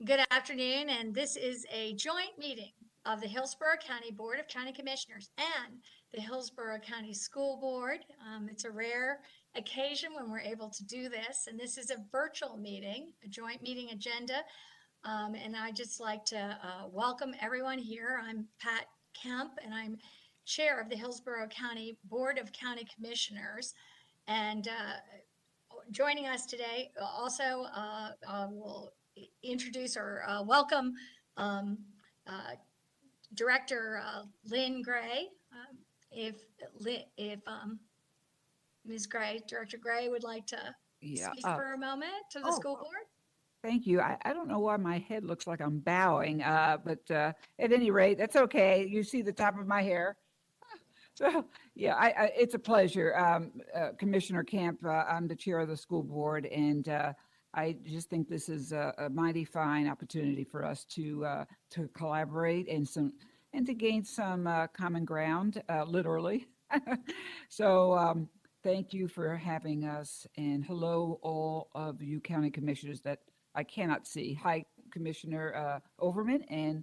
Good afternoon, and this is a joint meeting of the Hillsborough County Board of County Commissioners and the Hillsborough County School Board. It's a rare occasion when we're able to do this, and this is a virtual meeting, a joint meeting agenda. And I'd just like to welcome everyone here. I'm Pat Kemp, and I'm chair of the Hillsborough County Board of County Commissioners. And joining us today also will introduce or welcome Director Lynn Gray. If Ms. Gray, Director Gray would like to speak for a moment to the school board. Thank you. I don't know why my head looks like I'm bowing, but at any rate, that's okay. You see the top of my hair. So, yeah, it's a pleasure. Commissioner Kemp, I'm the chair of the school board, and I just think this is a mighty fine opportunity for us to collaborate and to gain some common ground, literally. So thank you for having us, and hello all of you county commissioners that I cannot see. Hi, Commissioner Overman and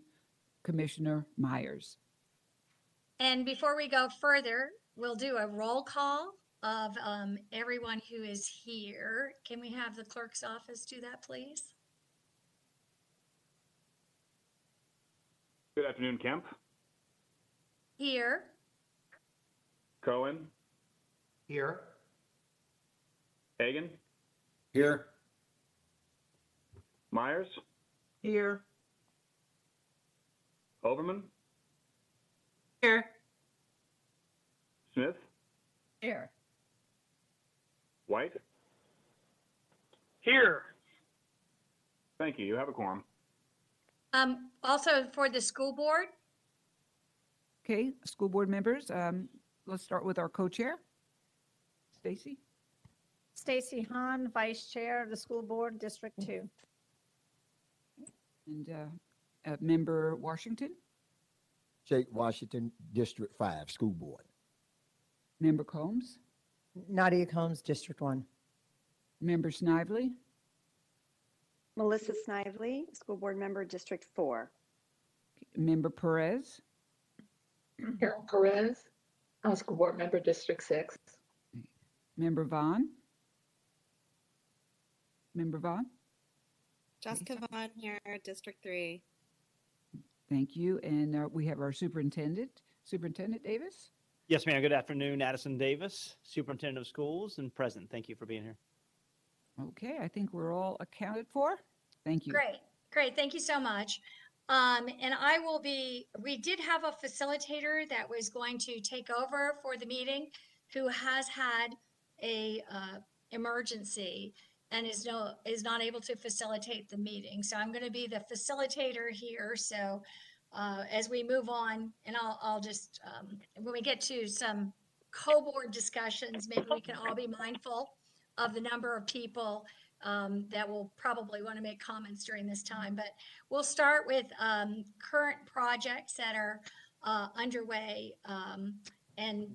Commissioner Myers. And before we go further, we'll do a roll call of everyone who is here. Can we have the clerk's office do that, please? Good afternoon, Kemp. Here. Cohen. Here. Hagan. Here. Myers. Here. Overman. Here. Smith. Here. White. Here. Thank you. You have a quorum. Also for the school board. Okay, school board members, let's start with our co-chair. Stacy. Stacy Hahn, Vice Chair of the School Board, District 2. And Member Washington. Jake Washington, District 5, School Board. Member Combs. Nadia Combs, District 1. Member Snively. Melissa Snively, School Board Member, District 4. Member Perez. Carol Perez, School Board Member, District 6. Member Vaughn. Member Vaughn. Jessica Vaughn here, District 3. Thank you. And we have our superintendent, Superintendent Davis. Yes, ma'am. Good afternoon, Addison Davis, Superintendent of Schools and present. Thank you for being here. Okay, I think we're all accounted for. Thank you. Great. Thank you so much. And we did have a facilitator that was going to take over for the meeting who has had a emergency and is not able to facilitate the meeting. So I'm going to be the facilitator here. So as we move on, and I'll just, when we get to some co-board discussions, maybe we can all be mindful of the number of people that will probably want to make comments during this time. But we'll start with current projects that are underway, and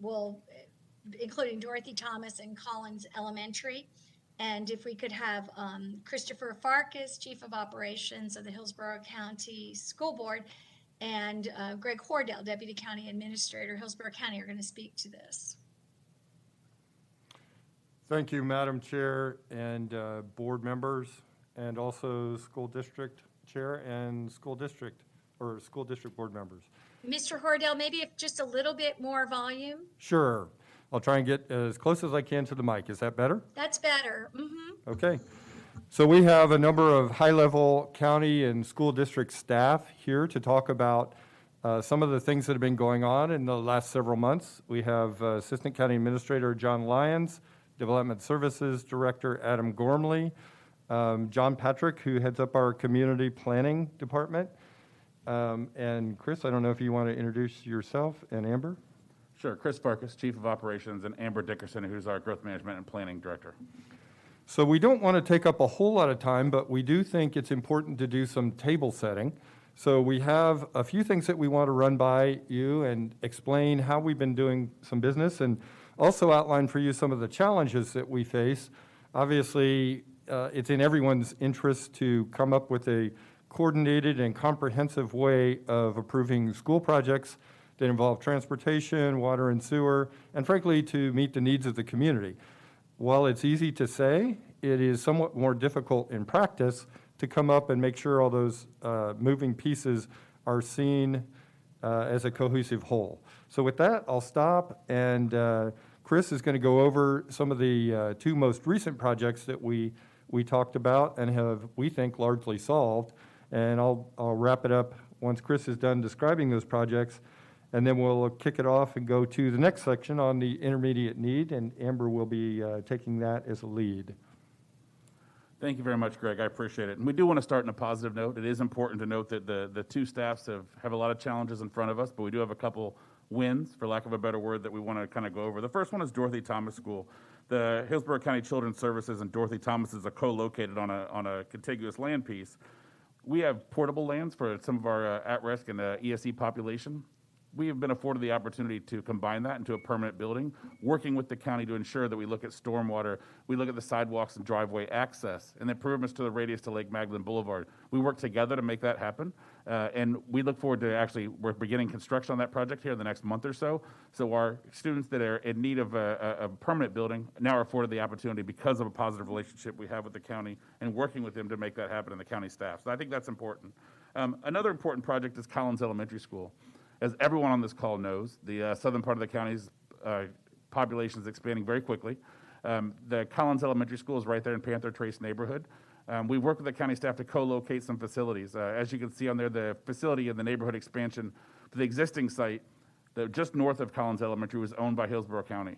including Dorothy Thomas and Collins Elementary. And if we could have Christopher Farkas, Chief of Operations of the Hillsborough County School Board, and Greg Horwedel, Deputy County Administrator, Hillsborough County, are going to speak to this. Thank you, Madam Chair and board members, and also school district chair and school district board members. Mr. Horwedel, maybe if just a little bit more volume. Sure. I'll try and get as close as I can to the mic. Is that better? That's better. Mm-hmm. Okay. So we have a number of high-level county and school district staff here to talk about some of the things that have been going on in the last several months. We have Assistant County Administrator John Lyons, Development Services Director Adam Gormley, John Patrick, who heads up our Community Planning Department, and Chris, I don't know if you want to introduce yourself, and Amber? Sure. Chris Farkas, Chief of Operations, and Amber Dickerson, who's our Growth Management and Planning Director. So we don't want to take up a whole lot of time, but we do think it's important to do some table setting. So we have a few things that we want to run by you and explain how we've been doing some business, and also outline for you some of the challenges that we face. Obviously, it's in everyone's interest to come up with a coordinated and comprehensive way of approving school projects that involve transportation, water and sewer, and frankly, to meet the needs of the community. While it's easy to say, it is somewhat more difficult in practice to come up and make sure all those moving pieces are seen as a cohesive whole. So with that, I'll stop, and Chris is going to go over some of the two most recent projects that we talked about and have, we think, largely solved. And I'll wrap it up once Chris is done describing those projects, and then we'll kick it off and go to the next section on the intermediate need, and Amber will be taking that as a lead. Thank you very much, Greg. I appreciate it. And we do want to start on a positive note. It is important to note that the two staffs have a lot of challenges in front of us, but we do have a couple wins, for lack of a better word, that we want to kind of go over. The first one is Dorothy Thomas School. The Hillsborough County Children's Services and Dorothy Thomas is co-located on a contiguous land piece. We have portable lands for some of our at-risk and ESE population. We have been afforded the opportunity to combine that into a permanent building, working with the county to ensure that we look at stormwater, we look at the sidewalks and driveway access, and the improvements to the radius to Lake Magdalene Boulevard. We work together to make that happen, and we look forward to we're beginning construction on that project here in the next month or so. So our students that are in need of a permanent building now are afforded the opportunity because of a positive relationship we have with the county and working with them to make that happen in the county staff. So I think that's important. Another important project is Collins Elementary School. As everyone on this call knows, the southern part of the county's population is expanding very quickly. The Collins Elementary School is right there in Panther Trace neighborhood. We work with the county staff to co-locate some facilities. As you can see on there, the facility in the neighborhood expansion for the existing site, just north of Collins Elementary, was owned by Hillsborough County.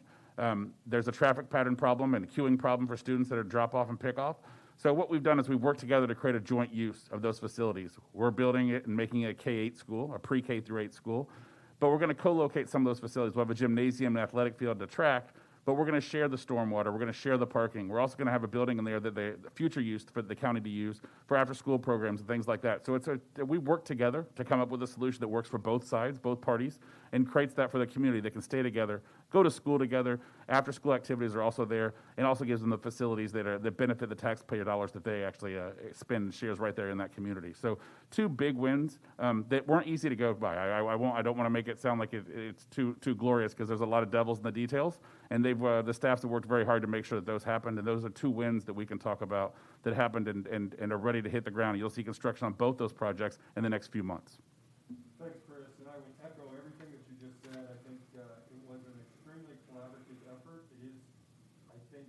There's a traffic pattern problem and a queuing problem for students that are drop off and pick off. So what we've done is we've worked together to create a joint use of those facilities. We're building it and making it a K-8 school, a pre-K through 8 school, but we're going to co-locate some of those facilities. We'll have a gymnasium and athletic field to track, but we're going to share the stormwater. We're going to share the parking. We're also going to have a building in there that the future use for the county to use for after-school programs and things like that. So we work together to come up with a solution that works for both sides, both parties, and creates that for the community. They can stay together, go to school together. After-school activities are also there, and also gives them the facilities that benefit the taxpayer dollars that they actually spend shares right there in that community. So two big wins that weren't easy to go by. I don't want to make it sound like it's too glorious, because there's a lot of devils in the details, and the staffs have worked very hard to make sure that those happened, and those are two wins that we can talk about that happened and are ready to hit the ground. You'll see construction on both those projects in the next few months. Thanks, Chris, and I would echo everything that you just said. I think it was an extremely collaborative effort. It is, I think,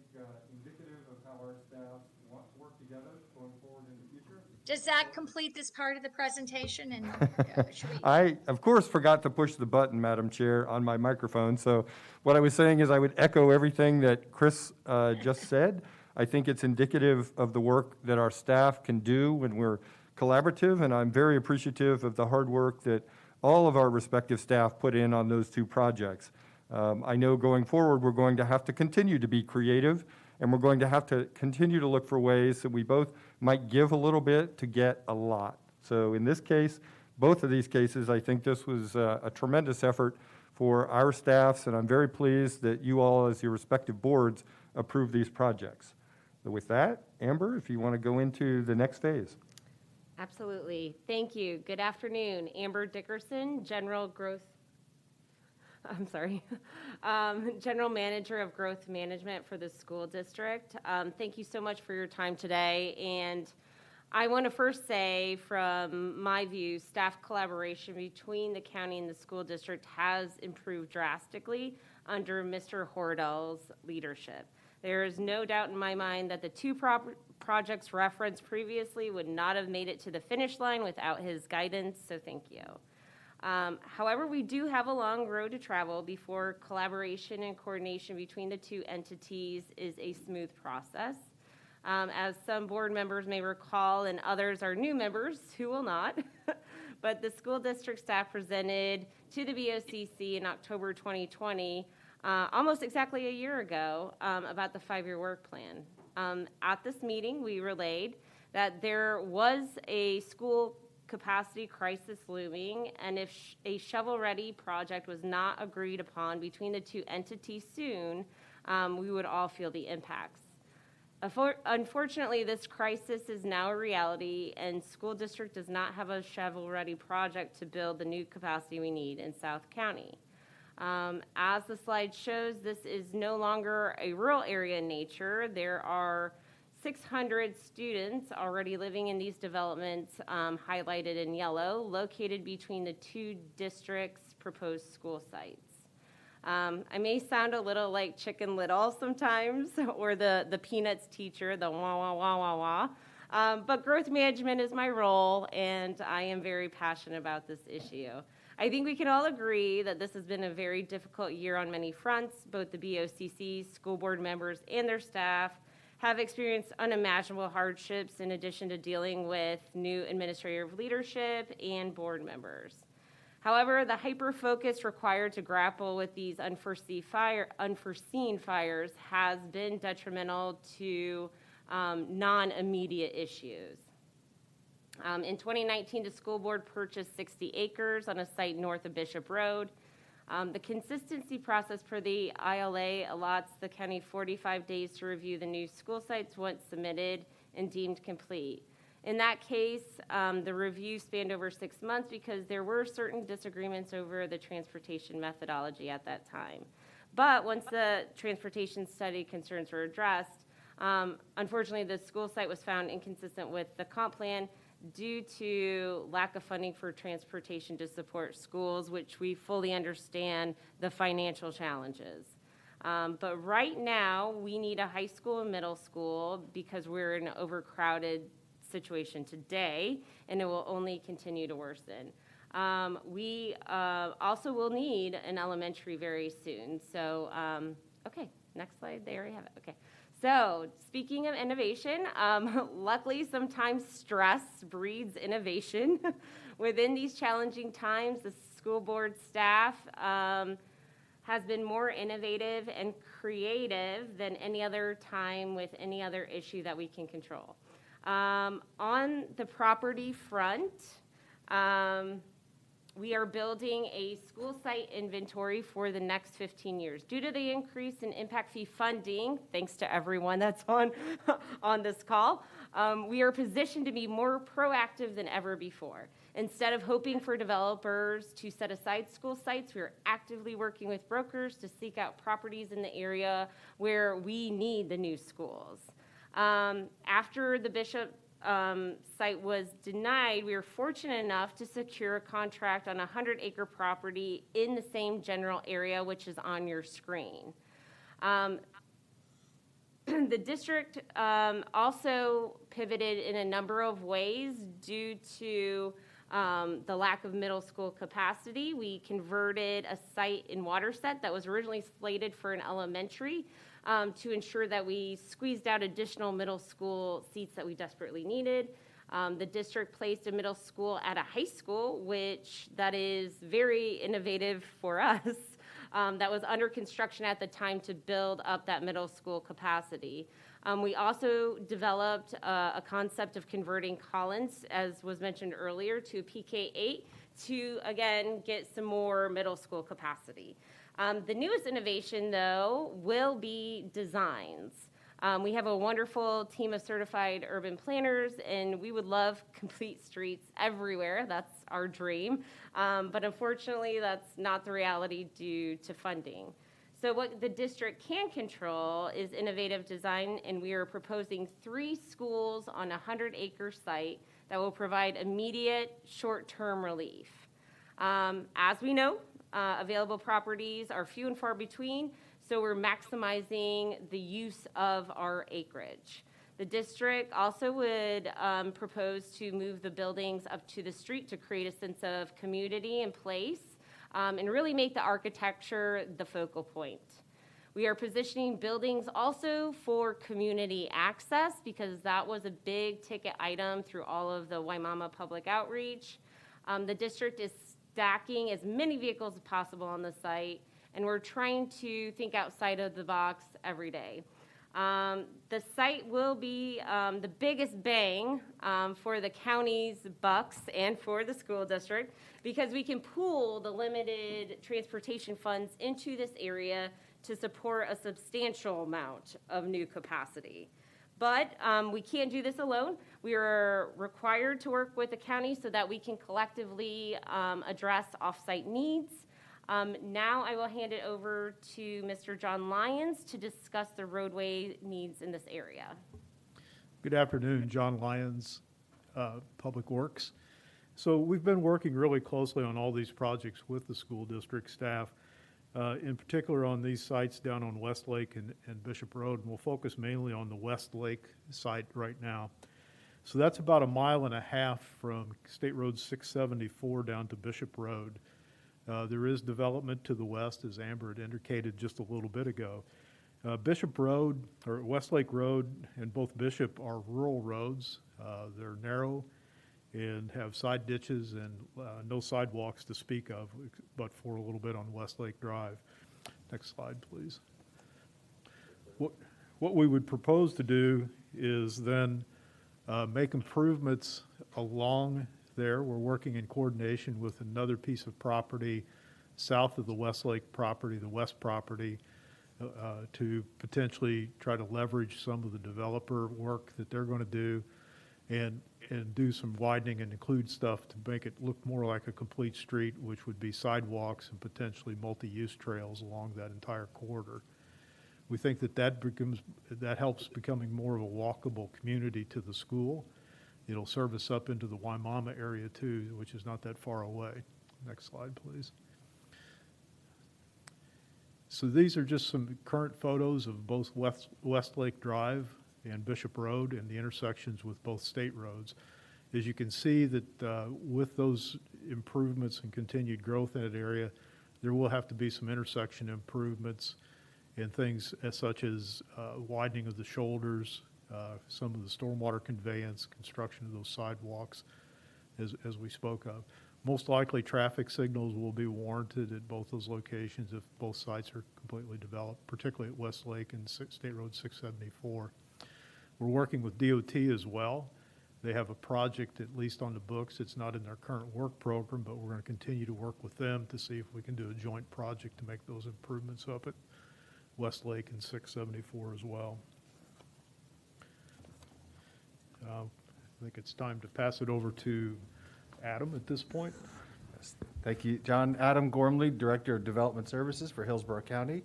indicative of how our staff want to work together going forward in the future. Does that complete this part of the presentation? And should we? I, of course, forgot to push the button, Madam Chair, on my microphone. So what I was saying is I would echo everything that Chris just said. I think it's indicative of the work that our staff can do when we're collaborative, and I'm very appreciative of the hard work that all of our respective staff put in on those two projects. I know going forward, we're going to have to continue to be creative, and we're going to have to continue to look for ways that we both might give a little bit to get a lot. So in this case, both of these cases, I think this was a tremendous effort for our staffs, and I'm very pleased that you all, as your respective boards, approved these projects. So with that, Amber, if you want to go into the next phase. Absolutely. Thank you. Good afternoon. Amber Dickerson, General Manager of Growth Management for the school district. Thank you so much for your time today. And I want to first say, from my view, staff collaboration between the county and the school district has improved drastically under Mr. Horwedel's leadership. There is no doubt in my mind that the two projects referenced previously would not have made it to the finish line without his guidance, so thank you. However, we do have a long road to travel before collaboration and coordination between the two entities is a smooth process. As some board members may recall, and others are new members who will not, but the school district staff presented to the BOCC in October 2020, almost exactly a year ago, about the 5-year work plan. At this meeting, we relayed that there was a school capacity crisis looming, and if a shovel-ready project was not agreed upon between the two entities soon, we would all feel the impacts. Unfortunately, this crisis is now a reality, and school district does not have a shovel-ready project to build the new capacity we need in South County. As the slide shows, this is no longer a rural area in nature. There are 600 students already living in these developments highlighted in yellow, located between the two districts' proposed school sites. I may sound a little like Chicken Little sometimes, or the Peanuts teacher, the wah, wah, wah, wah, wah. But growth management is my role, and I am very passionate about this issue. I think we can all agree that this has been a very difficult year on many fronts. Both the BOCC, school board members, and their staff have experienced unimaginable hardships in addition to dealing with new administrative leadership and board members. However, the hyper-focus required to grapple with these unforeseen fires has been detrimental to non-immediate issues. In 2019, the school board purchased 60 acres on a site north of Bishop Road. The consistency process for the ILA allots the county 45 days to review the new school sites once submitted and deemed complete. In that case, the review spanned over 6 months because there were certain disagreements over the transportation methodology at that time. But once the transportation study concerns were addressed, unfortunately, the school site was found inconsistent with the comp plan due to lack of funding for transportation to support schools, which we fully understand the financial challenges. But right now, we need a high school and middle school because we're in an overcrowded situation today, and it will only continue to worsen. We also will need an elementary very soon. So, okay, next slide, there we have it, okay. So, speaking of innovation, luckily sometimes stress breeds innovation. Within these challenging times, the school board staff has been more innovative and creative than any other time with any other issue that we can control. On the property front, we are building a school site inventory for the next 15 years. Due to the increase in impact fee funding, thanks to everyone that's on this call, we are positioned to be more proactive than ever before. Instead of hoping for developers to set aside school sites, we are actively working with brokers to seek out properties in the area where we need the new schools. After the Bishop site was denied, we were fortunate enough to secure a contract on a 100-acre property in the same general area, which is on your screen. The district also pivoted in a number of ways due to the lack of middle school capacity. We converted a site in Waterset that was originally slated for an elementary to ensure that we squeezed out additional middle school seats that we desperately needed. The district placed a middle school at a high school, which that is very innovative for us. That was under construction at the time to build up that middle school capacity. We also developed a concept of converting Collins, as was mentioned earlier, to PK8 to, again, get some more middle school capacity. The newest innovation, though, will be designs. We have a wonderful team of certified urban planners, and we would love complete streets everywhere. That's our dream. But unfortunately, that's not the reality due to funding. So what the district can control is innovative design, and we are proposing 3 schools on a 100-acre site that will provide immediate short-term relief. As we know, available properties are few and far between, so we're maximizing the use of our acreage. The district also would propose to move the buildings up to the street to create a sense of community and place, and really make the architecture the focal point. We are positioning buildings also for community access because that was a big ticket item through all of the Waimama public outreach. The district is stacking as many vehicles as possible on the site, and we're trying to think outside of the box every day. The site will be the biggest bang for the county's bucks and for the school district because we can pool the limited transportation funds into this area to support a substantial amount of new capacity. But we can't do this alone. We are required to work with the county so that we can collectively address off-site needs. Now I will hand it over to Mr. John Lyons to discuss the roadway needs in this area. Good afternoon, John Lyons, Public Works. So we've been working really closely on all these projects with the school district staff, in particular on these sites down on Westlake and Bishop Road, and we'll focus mainly on the Westlake site right now. So that's about 1.5 miles from State Road 674 down to Bishop Road. There is development to the west, as Amber had indicated just a little bit ago. Bishop Road, or Westlake Road, and both Bishop are rural roads. They're narrow and have side ditches and no sidewalks to speak of, but for a little bit on Westlake Drive. Next slide, please. What we would propose to do is then make improvements along there. We're working in coordination with another piece of property south of the Westlake property, the west property, to potentially try to leverage some of the developer work that they're going to do and do some widening and include stuff to make it look more like a complete street, which would be sidewalks and potentially multi-use trails along that entire corridor. We think that helps becoming more of a walkable community to the school. It'll service up into the Waimama area too, which is not that far away. Next slide, please. So these are just some current photos of both Westlake Drive and Bishop Road and the intersections with both state roads. As you can see that with those improvements and continued growth in that area, there will have to be some intersection improvements and things such as widening of the shoulders, some of the stormwater conveyance, construction of those sidewalks, as we spoke of. Most likely traffic signals will be warranted at both those locations if both sites are completely developed, particularly at Westlake and State Road 674. We're working with DOT as well. They have a project at least on the books. It's not in their current work program, but we're going to continue to work with them to see if we can do a joint project to make those improvements up at Westlake and 674 as well. I think it's time to pass it over to Adam at this point. Yes, thank you, John. Adam Gormley, Director of Development Services for Hillsborough County.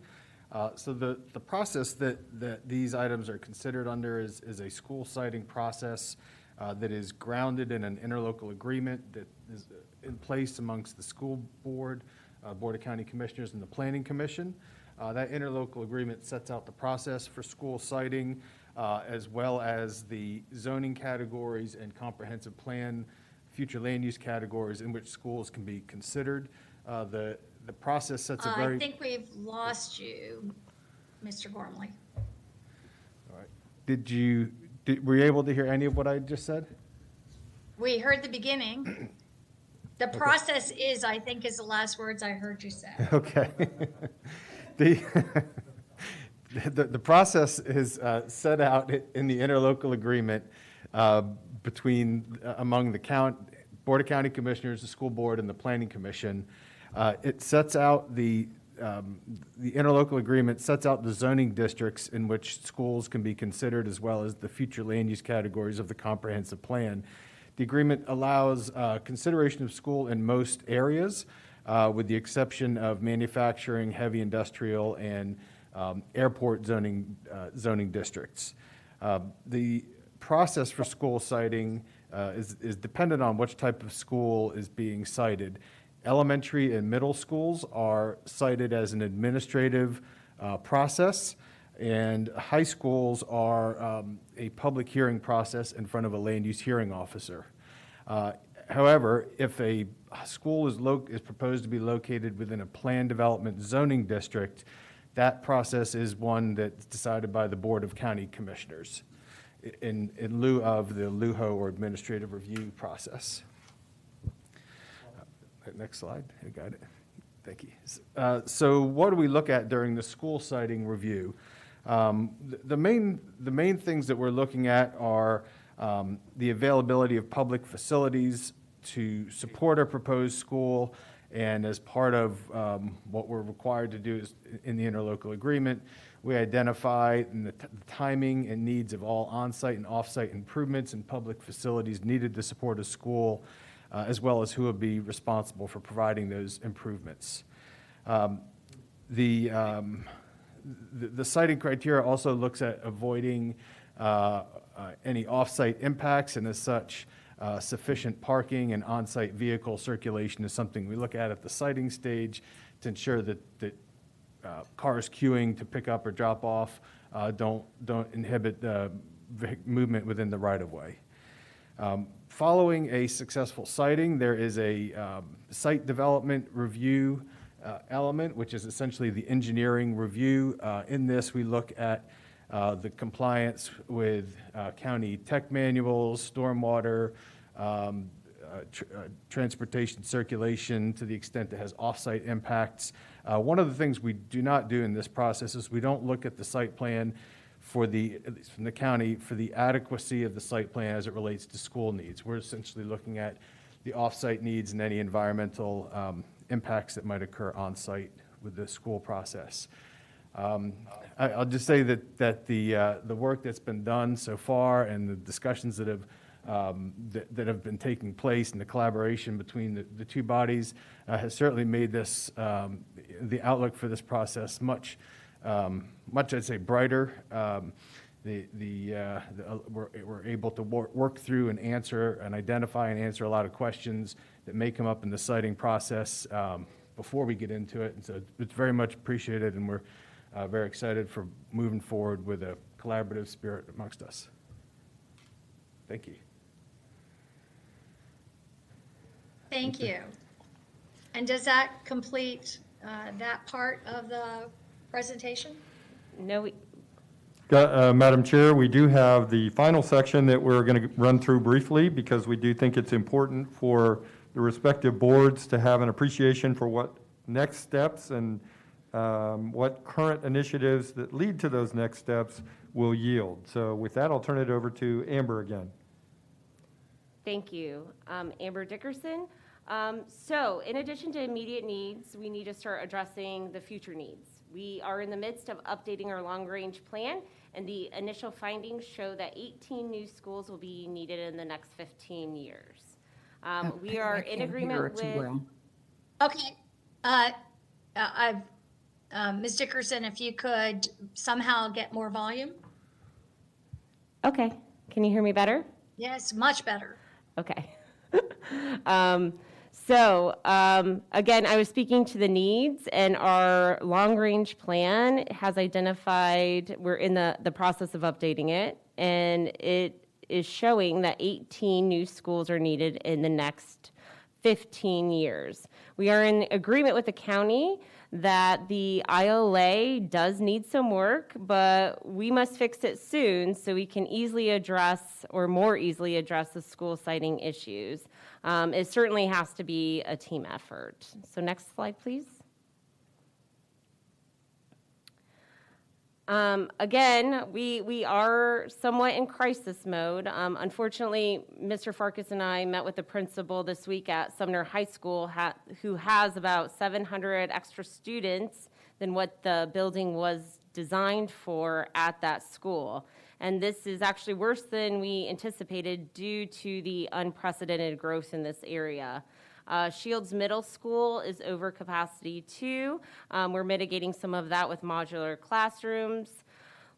So the process that these items are considered under is a school siting process that is grounded in an interlocal agreement that is in place amongst the school board, Board of County Commissioners, and the Planning Commission. That interlocal agreement sets out the process for school siting, as well as the zoning categories and comprehensive plan, future land use categories in which schools can be considered. The process sets a very... I think we've lost you, Mr. Gormley. All right. Were you able to hear any of what I just said? We heard the beginning. The process is, I think, is the last words I heard you say. Okay. The process is set out in the interlocal agreement among the Board of County Commissioners, the school board, and the Planning Commission. It sets out the interlocal agreement sets out the zoning districts in which schools can be considered, as well as the future land use categories of the comprehensive plan. The agreement allows consideration of school in most areas, with the exception of manufacturing, heavy industrial, and airport zoning districts. The process for school siting is dependent on which type of school is being cited. Elementary and middle schools are cited as an administrative process, and high schools are a public hearing process in front of a land use hearing officer. However, if a school is proposed to be located within a planned development zoning district, that process is one that's decided by the Board of County Commissioners in lieu of the LUHO or administrative review process. Next slide. I got it. Thank you. So what do we look at during the school siting review? The main things that we're looking at are the availability of public facilities to support a proposed school, and as part of what we're required to do is in the interlocal agreement, We identify the timing and needs of all on-site and off-site improvements in public facilities needed to support a school, as well as who will be responsible for providing those improvements. The siting criteria also looks at avoiding any off-site impacts, and as such, sufficient parking and on-site vehicle circulation is something we look at the siting stage to ensure that cars queuing to pick up or drop off don't inhibit movement within the right-of-way. Following a successful siting, there is a site development review element, which is essentially the engineering review. In this, we look at the compliance with county tech manuals, stormwater, transportation circulation to the extent that has off-site impacts. One of the things we do not do in this process is we don't look at the site plan at least from the county, for the adequacy of the site plan as it relates to school needs. We're essentially looking at the off-site needs and any environmental impacts that might occur on-site with the school process. I'll just say that the work that's been done so far and the discussions that have been taking place and the collaboration between the two bodies has certainly made this the outlook for this process much I'd say brighter. We're able to work through and answer and identify and answer a lot of questions that may come up in the siting process before we get into it. And so it's very much appreciated, and we're very excited for moving forward with a collaborative spirit amongst us. Thank you. Thank you. And does that complete that part of the presentation? No, Madam Chair, we do have the final section that we're going to run through briefly because we do think it's important for the respective boards to have an appreciation for what next steps and what current initiatives that lead to those next steps will yield. So with that, I'll turn it over to Amber again. Thank you. Amber Dickerson. So in addition to immediate needs, we need to start addressing the future needs. We are in the midst of updating our long-range plan, and the initial findings show that 18 new schools will be needed in the next 15 years. We are in agreement with... Okay. Ms. Dickerson, if you could somehow get more volume. Okay. Can you hear me better? Yes, much better. Okay. Again, I was speaking to the needs, and our long-range plan has identified, we're in the process of updating it, and it is showing that 18 new schools are needed in the next 15 years. We are in agreement with the county that the ILA does need some work, but we must fix it soon so we can easily address, or more easily address, the school siting issues. It certainly has to be a team effort. So next slide, please. Again, we are somewhat in crisis mode. Unfortunately, Mr. Farkas and I met with the principal this week at Sumner High School, who has about 700 extra students than what the building was designed for at that school. And this is actually worse than we anticipated due to the unprecedented growth in this area. Shields Middle School is over capacity too. We're mitigating some of that with modular classrooms.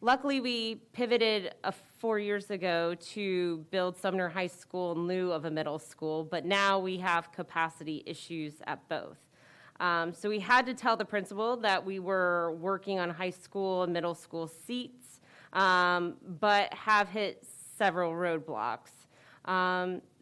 Luckily, we pivoted 4 years ago to build Sumner High School in lieu of a middle school, but now we have capacity issues at both. So we had to tell the principal that we were working on high school and middle school seats, but have hit several roadblocks.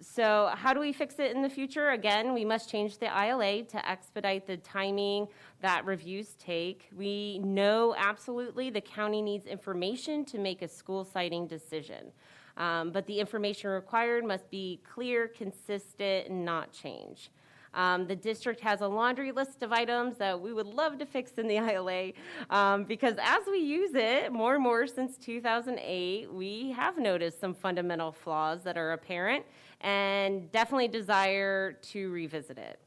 So how do we fix it in the future? Again, we must change the ILA to expedite the timing that reviews take. We know absolutely the county needs information to make a school siting decision, but the information required must be clear, consistent, and not change. The district has a laundry list of items that we would love to fix in the ILA because as we use it more and more since 2008, we have noticed some fundamental flaws that are apparent and definitely desire to revisit it.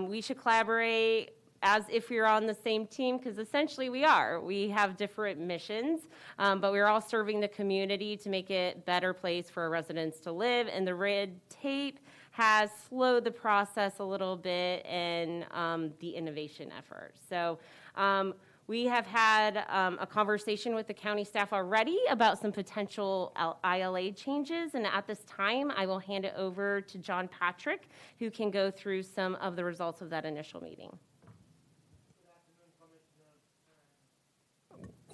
We should collaborate as if you're on the same team, because essentially we are. We have different missions, but we're all serving the community to make it a better place for our residents to live, and the red tape has slowed the process a little bit in the innovation effort. So we have had a conversation with the county staff already about some potential ILA changes, and at this time, I will hand it over to John Patrick, who can go through some of the results of that initial meeting.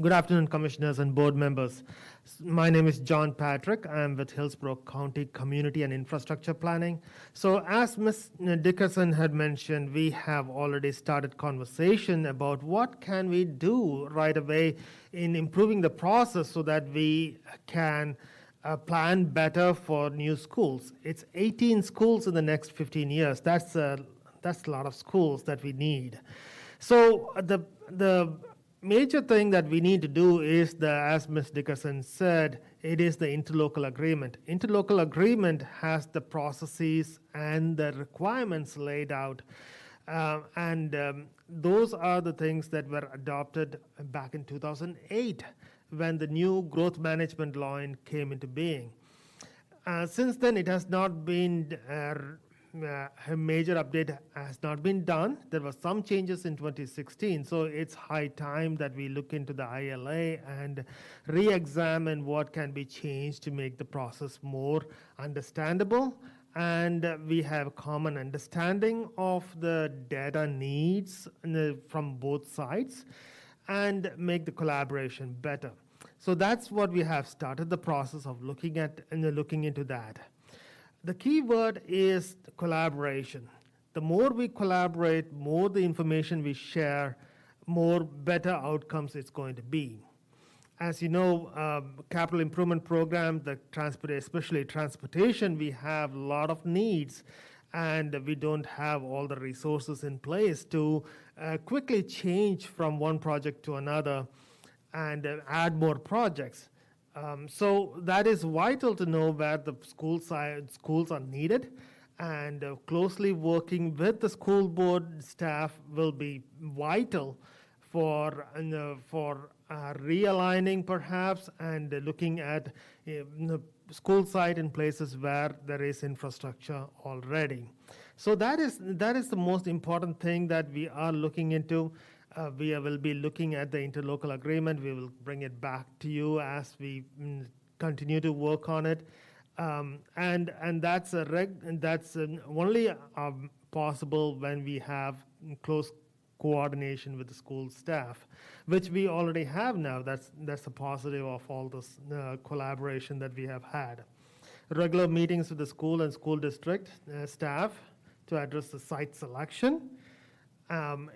Good afternoon, commissioners and board members. My name is John Patrick. I'm with Hillsborough County Community and Infrastructure Planning. So as Ms. Dickerson had mentioned, we have already started conversation about what can we do right away in improving the process so that we can plan better for new schools. It's 18 schools in the next 15 years. That's a lot of schools that we need. So the major thing that we need to do is, as Ms. Dickerson said, it is the interlocal agreement. Interlocal agreement has the processes and the requirements laid out, and those are the things that were adopted back in 2008 when the new growth management law came into being. Since then, it has not been a major update has not been done. There were some changes in 2016, so it's high time that we look into the ILA and re-examine what can be changed to make the process more understandable, and we have common understanding of the data needs from both sides and make the collaboration better. So that's what we have started the process of looking at and looking into that. The key word is collaboration. The more we collaborate, more the information we share, more better outcomes it's going to be. As you know, capital improvement program, especially transportation, we have a lot of needs, and we don't have all the resources in place to quickly change from one project to another and add more projects. So that is vital to know where the schools are needed, and closely working with the school board staff will be vital for realigning perhaps and looking at the school site in places where there is infrastructure already. So that is the most important thing that we are looking into. We will be looking at the interlocal agreement. We will bring it back to you as we continue to work on it, and that's only possible when we have close coordination with the school staff, which we already have now. That's a positive of all this collaboration that we have had. Regular meetings with the school and school district staff to address the site selection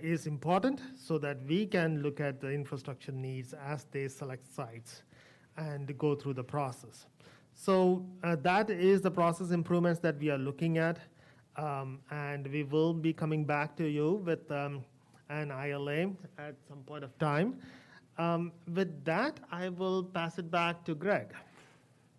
is important so that we can look at the infrastructure needs as they select sites and go through the process. So that is the process improvements that we are looking at, and we will be coming back to you with an ILA at some point of time. With that, I will pass it back to Greg.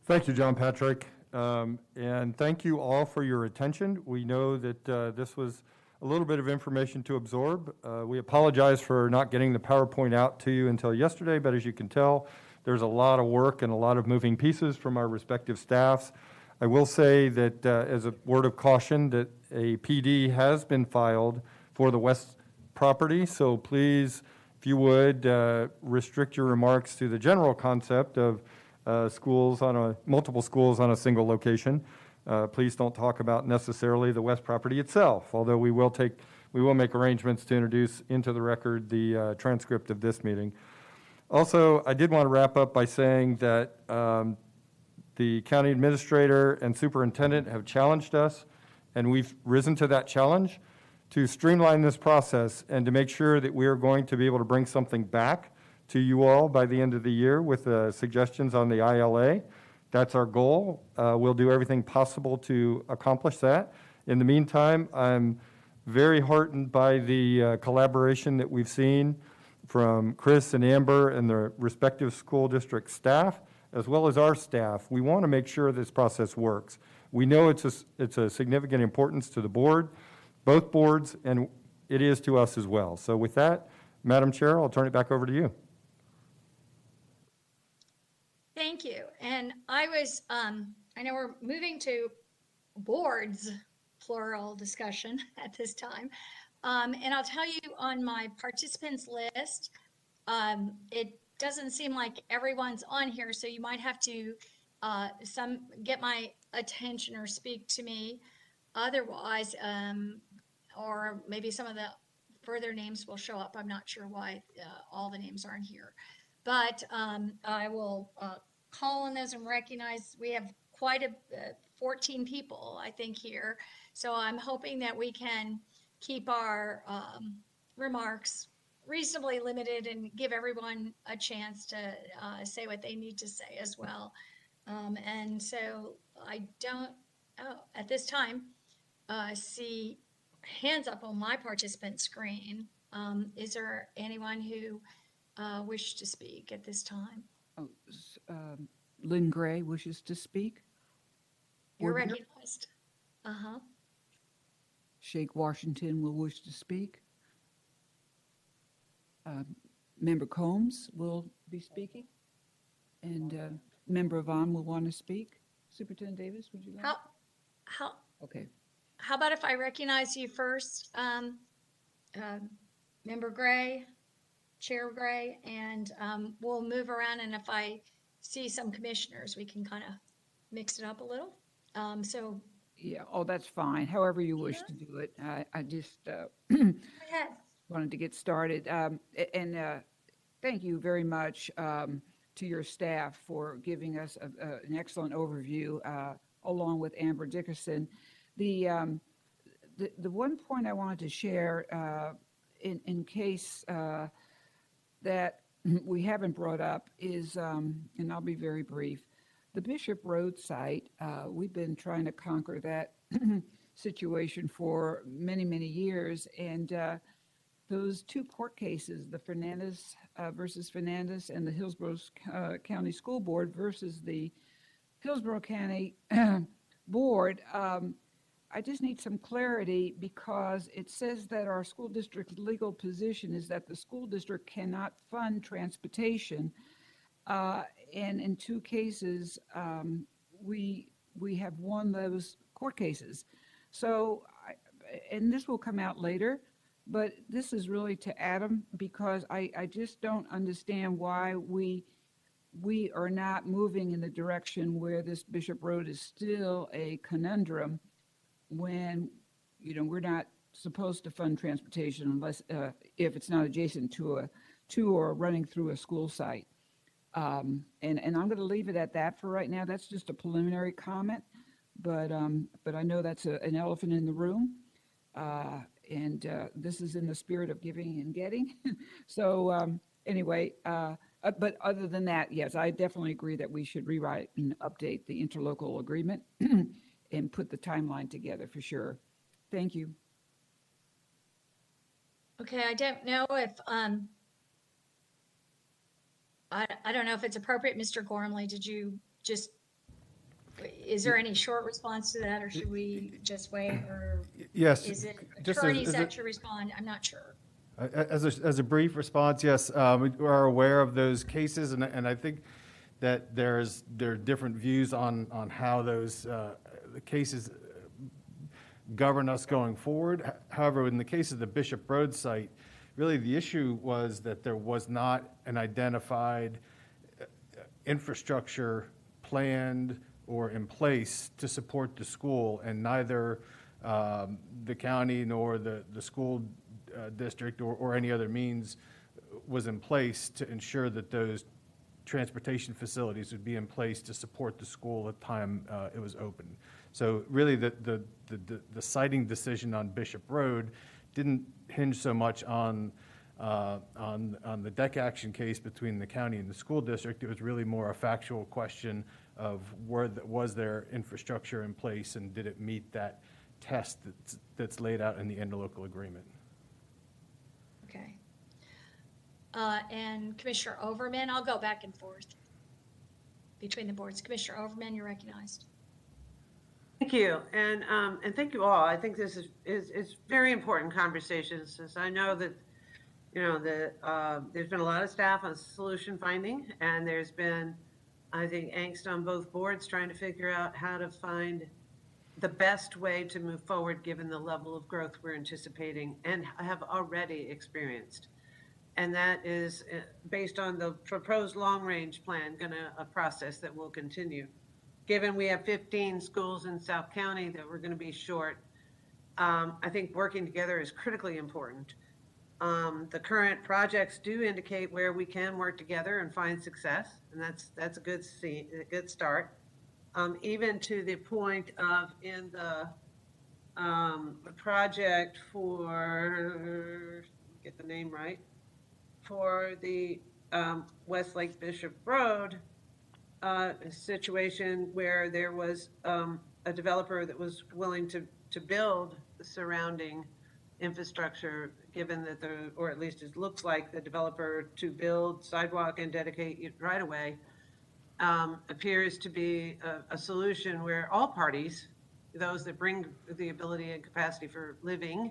Thank you, John Patrick, and thank you all for your attention. We know that this was a little bit of information to absorb. We apologize for not getting the PowerPoint out to you until yesterday, but as you can tell, there's a lot of work and a lot of moving pieces from our respective staffs. I will say that as a word of caution, that a PD has been filed for the West property, so please, if you would, restrict your remarks to the general concept of multiple schools on a single location. Please don't talk about necessarily the West property itself, although we will make arrangements to introduce into the record the transcript of this meeting. Also, I did want to wrap up by saying that the county administrator and superintendent have challenged us, and we've risen to that challenge to streamline this process and to make sure that we are going to be able to bring something back to you all by the end of the year with suggestions on the ILA. That's our goal. We'll do everything possible to accomplish that. In the meantime, I'm very heartened by the collaboration that we've seen from Chris and Amber and the respective school district staff, as well as our staff. We want to make sure this process works. We know it's a significant importance to the board, both boards, and it is to us as well. So with that, Madam Chair, I'll turn it back over to you. Thank you. And I was, I know we're moving to boards, plural discussion at this time. And I'll tell you on my participants list, it doesn't seem like everyone's on here, so you might have to get my attention or speak to me. Otherwise, or maybe some of the further names will show up. I'm not sure why all the names aren't here. But I will call on those and recognize we have quite a 14 people, I think, here. So I'm hoping that we can keep our remarks reasonably limited and give everyone a chance to say what they need to say as well. And so I don't, at this time, see hands up on my participant screen. Is there anyone who wished to speak at this time? Oh, Lynn Gray wishes to speak. You're Board member? recognized. Uh-huh. Shake Washington will wish to speak. Member Combs will be speaking. And Member Vaughn will want to speak. Superintendent Davis, would you like? How Okay. How about if I recognize you first, Member Gray, Chair Gray, and we'll move around, and if I see some commissioners, we can kind of mix it up a little. So Yeah, oh, that's fine. However you wish to do it. I just go ahead. wanted to get started. And thank you very much to your staff for giving us an excellent overview, along with Amber Dickerson. The one point I wanted to share, in case that we haven't brought up, is, and I'll be very brief, the Bishop Road site. We've been trying to conquer that situation for many, many years, and those two court cases, the Fernandez versus Fernandez and the Hillsborough County School Board versus the Hillsborough County Board, I just need some clarity, because it says that our school district's legal position is that the school district cannot fund transportation. And in two cases, we have won those court cases. So, and this will come out later, but this is really to Adam, because I just don't understand why we are not moving in the direction where this Bishop Road is still a conundrum, when, you know, we're not supposed to fund transportation unless, if it's not adjacent to or running through a school site. And I'm going to leave it at that for right now. That's just a preliminary comment, but I know that's an elephant in the room. And this is in the spirit of giving and getting. So anyway, but other than that, yes, I definitely agree that we should rewrite and update the interlocal agreement and put the timeline together for sure. Thank you. Okay, I don't know if I don't know if it's appropriate, Mr. Gormley. Did you just, is there any short response to that, or should we just wait, or Yes. is it just attorneys that should respond? I'm not sure. As a brief response, yes, we are aware of those cases, and I think that there are different views on how those the cases govern us going forward. However, in the case of the Bishop Road site, really the issue was that there was not an identified infrastructure planned or in place to support the school, and neither the county nor the school district or any other means was in place to ensure that those transportation facilities would be in place to support the school at the time it was open. So really the siting decision on Bishop Road didn't hinge so much on the deck action case between the county and the school district. It was really more a factual question of was there infrastructure in place, and did it meet that test that's laid out in the interlocal agreement. Okay. And Commissioner Overman, I'll go back and forth between the boards. Commissioner Overman, you're recognized. Thank you, and thank you all. I think this is very important conversations, since I know that, you know, there's been a lot of staff on solution finding, and there's been, I think, angst on both boards trying to figure out how to find the best way to move forward given the level of growth we're anticipating and have already experienced. And that is based on the proposed long-range plan, a process that will continue. Given we have 15 schools in South County that we're going to be short, I think working together is critically important. The current projects do indicate where we can work together and find success, and that's a good start. Even to the point of in the project for, get the name right, for the Westlake Bishop Road situation where there was a developer that was willing to build the surrounding infrastructure, given that or at least it looks like the developer to build sidewalk and dedicate right away appears to be a solution where all parties, those that bring the ability and capacity for living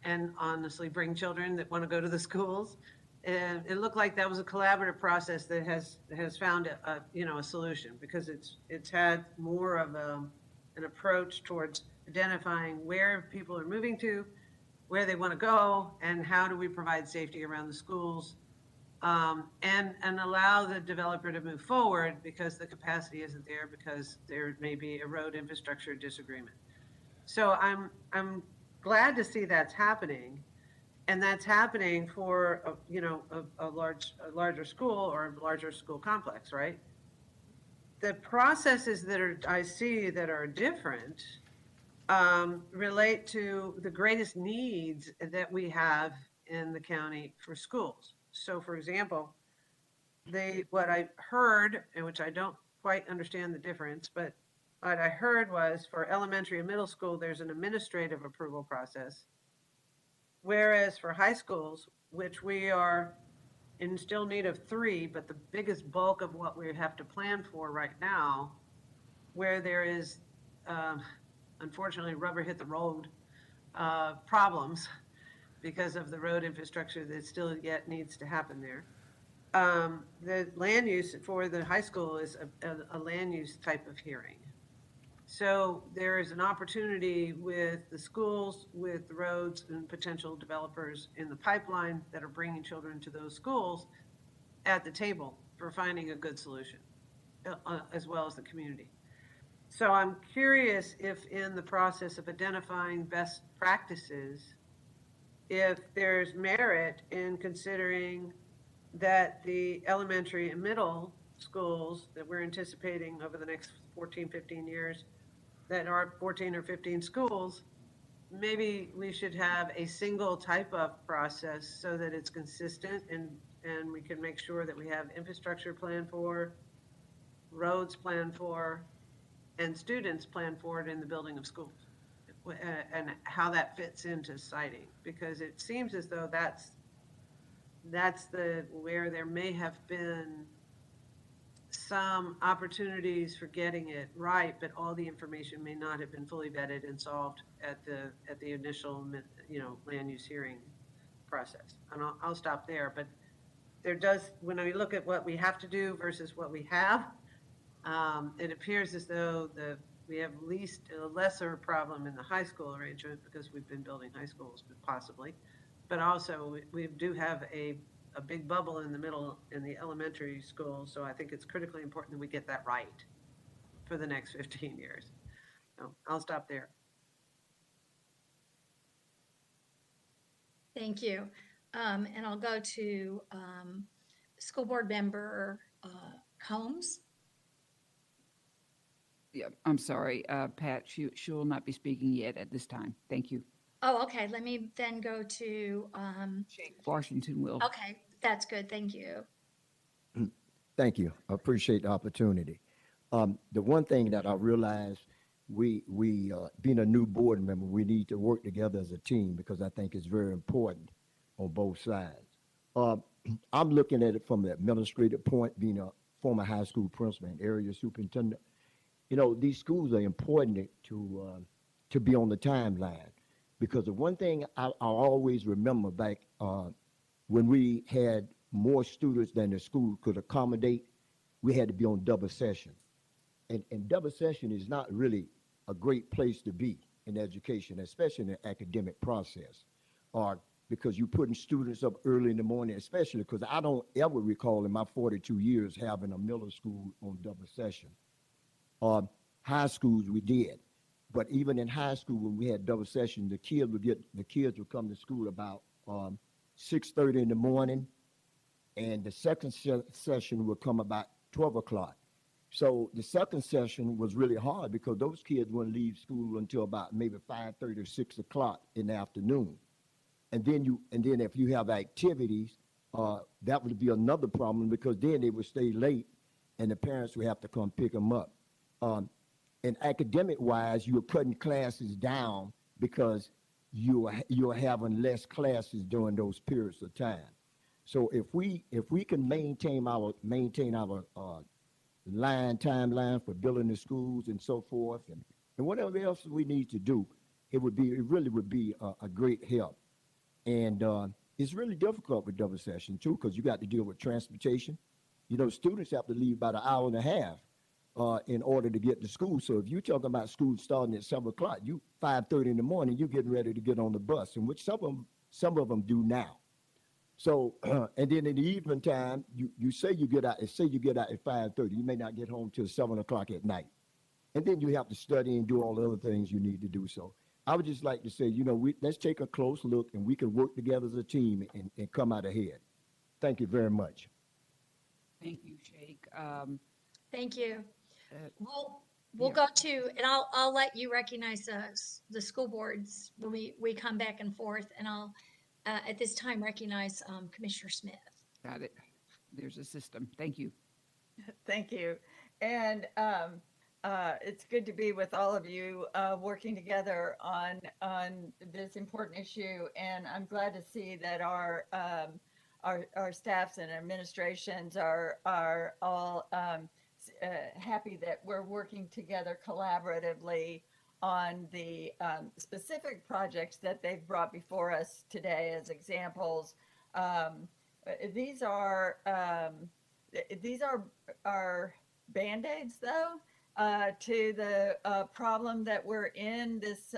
and honestly bring children that want to go to the schools, and it looked like that was a collaborative process that has found a solution, because it's had more of an approach towards identifying where people are moving to, where they want to go, and how do we provide safety around the schools, and allow the developer to move forward because the capacity isn't there, because there may be a road infrastructure disagreement. So I'm glad to see that's happening. And that's happening for, a larger school or a larger school complex, right? The processes that I see that are different relate to the greatest needs that we have in the county for schools. So, for example, what I heard, and which I don't quite understand the difference, but what I heard was for elementary and middle school, there's an administrative approval process. Whereas for high schools, which we are in still need of 3, but the biggest bulk of what we have to plan for right now, where there is, unfortunately, rubber hit the road problems because of the road infrastructure that still yet needs to happen there. The land use for the high school is a land use type of hearing. So there is an opportunity with the schools, with the roads and potential developers in the pipeline that are bringing children to those schools at the table for finding a good solution, as well as the community. So I'm curious if in the process of identifying best practices, if there's merit in considering that the elementary and middle schools that we're anticipating over the next 14, 15 years, that are 14 or 15 schools, maybe we should have a single type of process so that it's consistent and we can make sure that we have infrastructure planned for, roads planned for, and students planned for it in the building of schools, and how that fits into siting, because it seems as though that's where there may have been some opportunities for getting it right, but all the information may not have been fully vetted and solved at the initial, land use hearing process. And I'll stop there, but there does, when I look at what we have to do versus what we have, it appears as though we have a lesser problem in the high school arrangement because we've been building high schools, possibly, but also we do have a big bubble in the middle in the elementary school. So I think it's critically important that we get that right for the next 15 years. So I'll stop there. Thank you. And I'll go to School Board Member Combs. Yeah, I'm sorry, Pat, she will not be speaking yet at this time. Thank you. Oh, okay. Let me then go to Washington will. Okay, that's good. Thank you. Thank you. I appreciate the opportunity. The one thing that I realized, we being a new board member, we need to work together as a team, because I think it's very important on both sides. I'm looking at it from the administrative point, being a former high school principal and area superintendent. you know, these schools are important to be on the timeline, because the one thing I always remember back when we had more students than the school could accommodate, we had to be on double session. And double session is not really a great place to be in education, especially in the academic process, or because you're putting students up early in the morning, especially because I don't ever recall in my 42 years having a middle school on double session. High schools we did, but even in high school when we had double session, the kids would come to school about 6:30 in the morning, and the second session would come about 12 o'clock. So the second session was really hard because those kids wouldn't leave school until about maybe 5:30 or 6 o'clock in the afternoon. And then if you have activities, that would be another problem, because then they would stay late and the parents would have to come pick them up. And academic wise, you're cutting classes down because you're having less classes during those periods of time. So if we can maintain our timeline for building the schools and so forth, and whatever else we need to do, it really would be a great help. And it's really difficult with double session too, because you got to deal with transportation. You know, students have to leave about an hour and a half in order to get to school. So if you're talking about school starting at 7 o'clock, 5:30 in the morning, you're getting ready to get on the bus, and which some of them do now. So, and then in the evening time, you say you get out at 5:30, you may not get home till 7 o'clock at night. And then you have to study and do all the other things you need to do. So I would just like to say, you know, let's take a close look, and we can work together as a team and come out ahead. Thank you very much. Thank you, Shake. Thank you. We'll go to, and I'll let you recognize the school boards when we come back and forth, and I'll at this time recognize Commissioner Smith. Got it. There's a system. Thank you. Thank you. And it's good to be with all of you working together on this important issue. And I'm glad to see that our staffs and administrations are all happy that we're working together collaboratively on the specific projects that they've brought before us today as examples. These are Band-Aids, though, to the problem that we're in, this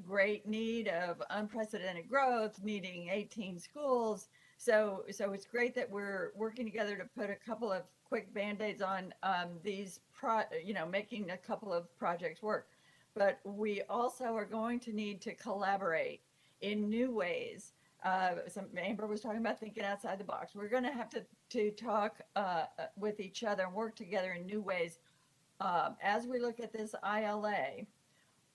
great need of unprecedented growth, needing 18 schools. So it's great that we're working together to put a couple of quick Band-Aids on these, making a couple of projects work. But we also are going to need to collaborate in new ways. Amber was talking about thinking outside the box. We're going to have to talk with each other and work together in new ways as we look at this ILA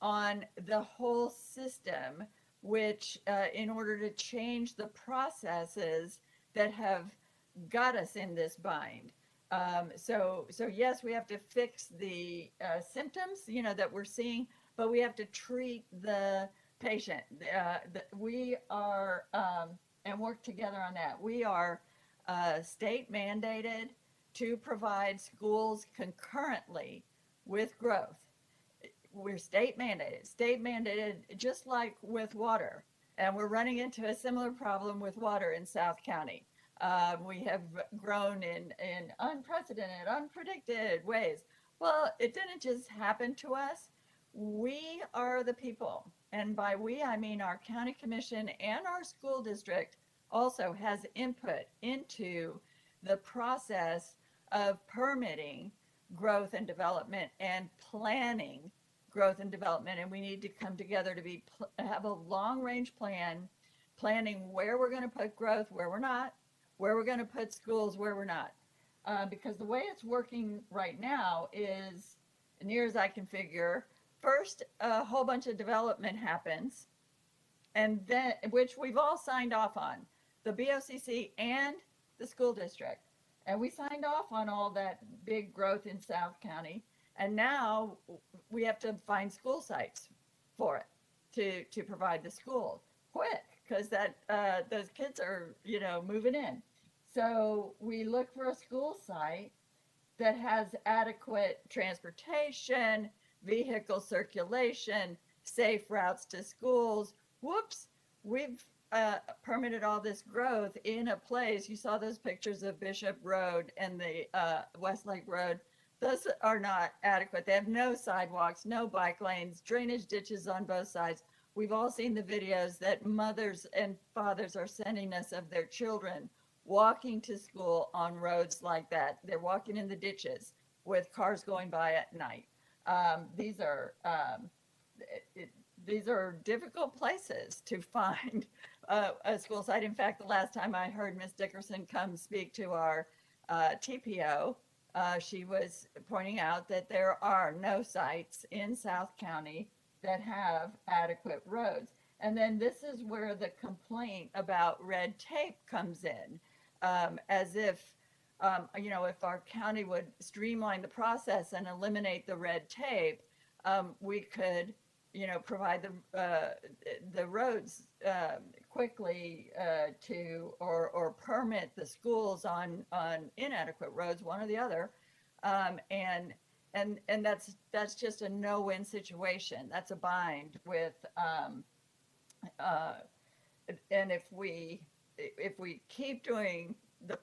on the whole system, which in order to change the processes that have got us in this bind. So yes, we have to fix the symptoms, that we're seeing, but we have to treat the patient. We are, and work together on that. We are state mandated to provide schools concurrently with growth. We're state mandated, just like with water. And we're running into a similar problem with water in South County. We have grown in unprecedented, unpredicted ways. Well, it didn't just happen to us. We are the people. And by we, I mean our county commission and our school district also has input into the process of permitting growth and development and planning growth and development. And we need to come together to have a long-range plan, planning where we're going to put growth, where we're not, where we're going to put schools, where we're not. Because the way it's working right now is, near as I can figure, first a whole bunch of development happens, and then, which we've all signed off on, the BOCC and the school district. And we signed off on all that big growth in South County. And now we have to find school sites for it to provide the school quick, because those kids are, moving in. So we look for a school site. that has adequate transportation, vehicle circulation, safe routes to schools. Whoops, we've permitted all this growth in a place. You saw those pictures of Bishop Road and the Westlake Road. Those are not adequate. They have no sidewalks, no bike lanes, drainage ditches on both sides. We've all seen the videos that mothers and fathers are sending us of their children walking to school on roads like that. They're walking in the ditches with cars going by at night. These are difficult places to find a school site. In fact, the last time I heard Ms. Dickerson come speak to our TPO, she was pointing out that there are no sites in South County that have adequate roads. And then this is where the complaint about red tape comes in, as if, if our county would streamline the process and eliminate the red tape, we could, provide the roads quickly or permit the schools on inadequate roads, one or the other, and that's just a no-win situation. That's a bind with, and if we keep doing the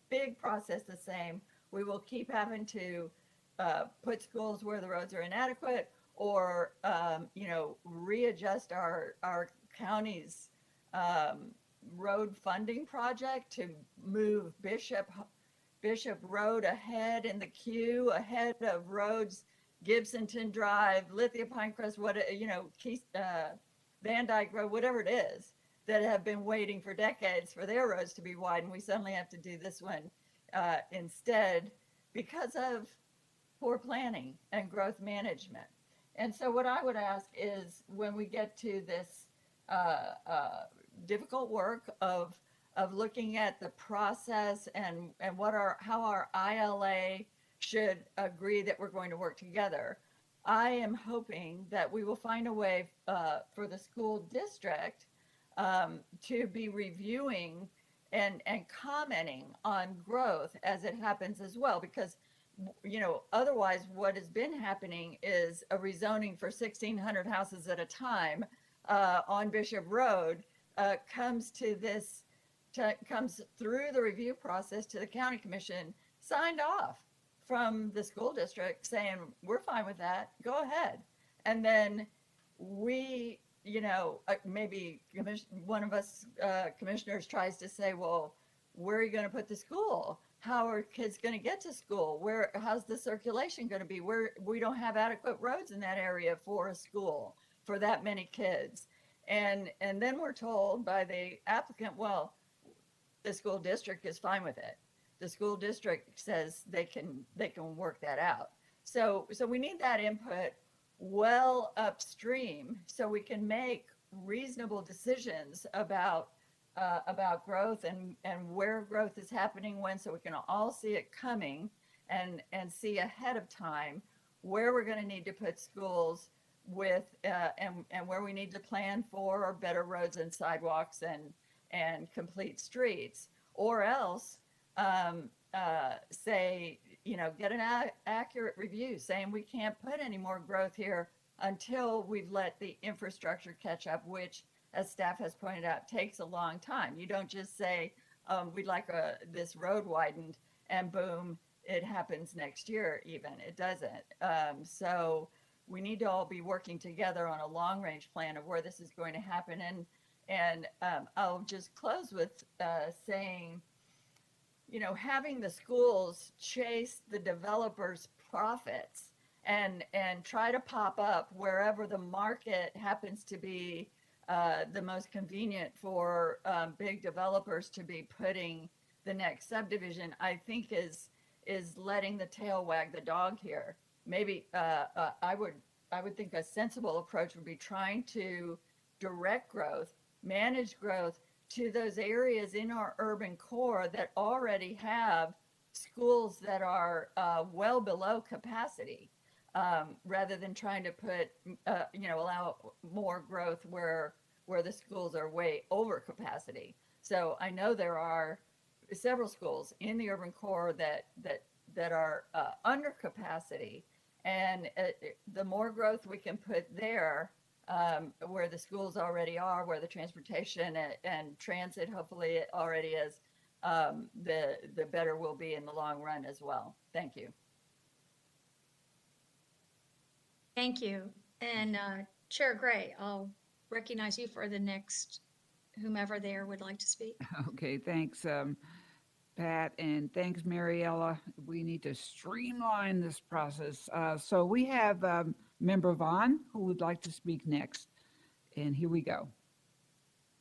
big process the same, we will keep having to put schools where the roads are inadequate, or readjust our county's road funding project to move Bishop Road ahead in the queue, ahead of roads, Gibsonton Drive, Lithia Pinecrest, Van Dyke Road, whatever it is, that have been waiting for decades for their roads to be widened. We suddenly have to do this one instead because of poor planning and growth management. And so what I would ask is, when we get to this difficult work of looking at the process and how our ILA should agree that we're going to work together, I am hoping that we will find a way for the school district to be reviewing and commenting on growth as it happens as well, because otherwise what has been happening is a rezoning for 1,600 houses at a time on Bishop Road comes through the review process to the county commission, signed off from the school district saying, we're fine with that, go ahead. And then we, maybe one of us commissioners tries to say, well, where are you going to put the school? How are kids going to get to school? How's the circulation going to be? We don't have adequate roads in that area for a school for that many kids. And then we're told by the applicant, well, the school district is fine with it. The school district says they can work that out. So we need that input well upstream so we can make reasonable decisions about growth and where growth is happening when, so we can all see it coming and see ahead of time where we're going to need to put schools with and where we need to plan for better roads and sidewalks and complete streets, or else say, get an accurate review saying we can't put any more growth here until we've let the infrastructure catch up, which, as staff has pointed out, takes a long time. You don't just say, we'd like this road widened, and boom, it happens next year even. It doesn't. So we need to all be working together on a long-range plan of where this is going to happen. And I'll just close with saying, having the schools chase the developers' profits and try to pop up wherever the market happens to be the most convenient for big developers to be putting the next subdivision, I think is letting the tail wag the dog here. Maybe I would think a sensible approach would be trying to direct growth, manage growth to those areas in our urban core that already have schools that are well below capacity, rather than trying to put, allow more growth where the schools are way over capacity. So I know there are several schools in the urban core that that are under capacity. And the more growth we can put there, where the schools already are, where the transportation and transit hopefully it already is, the better we'll be in the long run as well. Thank you. Thank you. And Chair Gray, I'll recognize you for the next, whomever there would like to speak. Okay, thanks, Pat, and thanks, Mariella. We need to streamline this process. So we have Member Vaughn who would like to speak next. And here we go.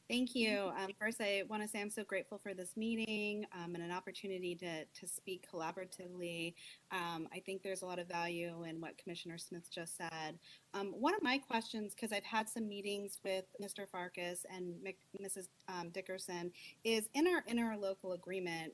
Thank you. First, I want to say I'm so grateful for this meeting and an opportunity to speak collaboratively. I think there's a lot of value in what Commissioner Smith just said. One of my questions, because I've had some meetings with Mr. Farkas and Mrs. Dickerson, is in our interlocal agreement,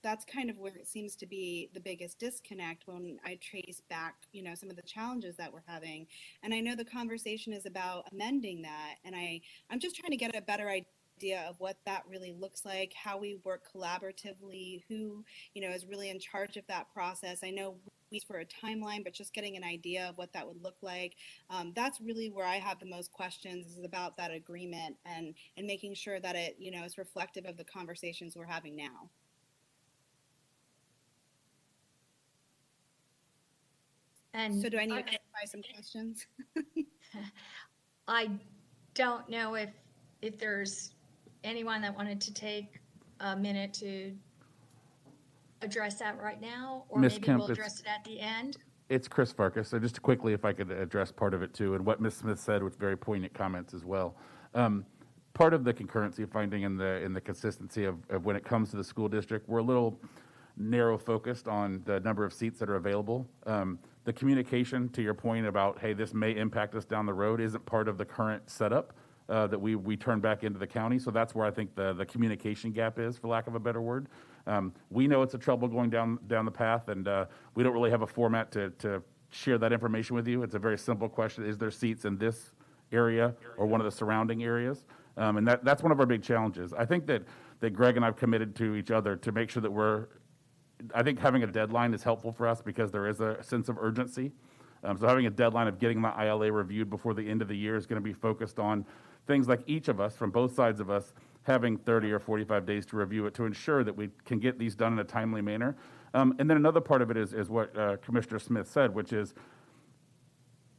that's kind of where it seems to be the biggest disconnect when I trace back, some of the challenges that we're having. And I know the conversation is about amending that. And I'm just trying to get a better idea of what that really looks like, how we work collaboratively, who, is really in charge of that process. I know we for a timeline, but just getting an idea of what that would look like. That's really where I have the most questions, is about that agreement and making sure that it, is reflective of the conversations we're having now. And so do I need to clarify some questions? I don't know if there's anyone that wanted to take a minute to address that right now, or Ms. maybe Kemp, we'll address it at the end. It's Chris Farkas. So just quickly, if I could address part of it too, and what Ms. Smith said with very poignant comments as well. Part of the concurrency finding in the consistency of when it comes to the school district, we're a little narrow focused on the number of seats that are available. The communication, to your point about, hey, this may impact us down the road, isn't part of the current setup that we turn back into the county. So that's where I think the communication gap is, for lack of a better word. We know it's a trouble going down the path, and we don't really have a format to share that information with you. It's a very simple question. Is there seats in this area or one of the surrounding areas? And that's one of our big challenges. I think that Greg and I have committed to each other to make sure that I think having a deadline is helpful for us because there is a sense of urgency. So having a deadline of getting the ILA reviewed before the end of the year is going to be focused on things like each of us, from both sides of us, having 30 or 45 days to review it to ensure that we can get these done in a timely manner. And then another part of it is what Commissioner Smith said, which is,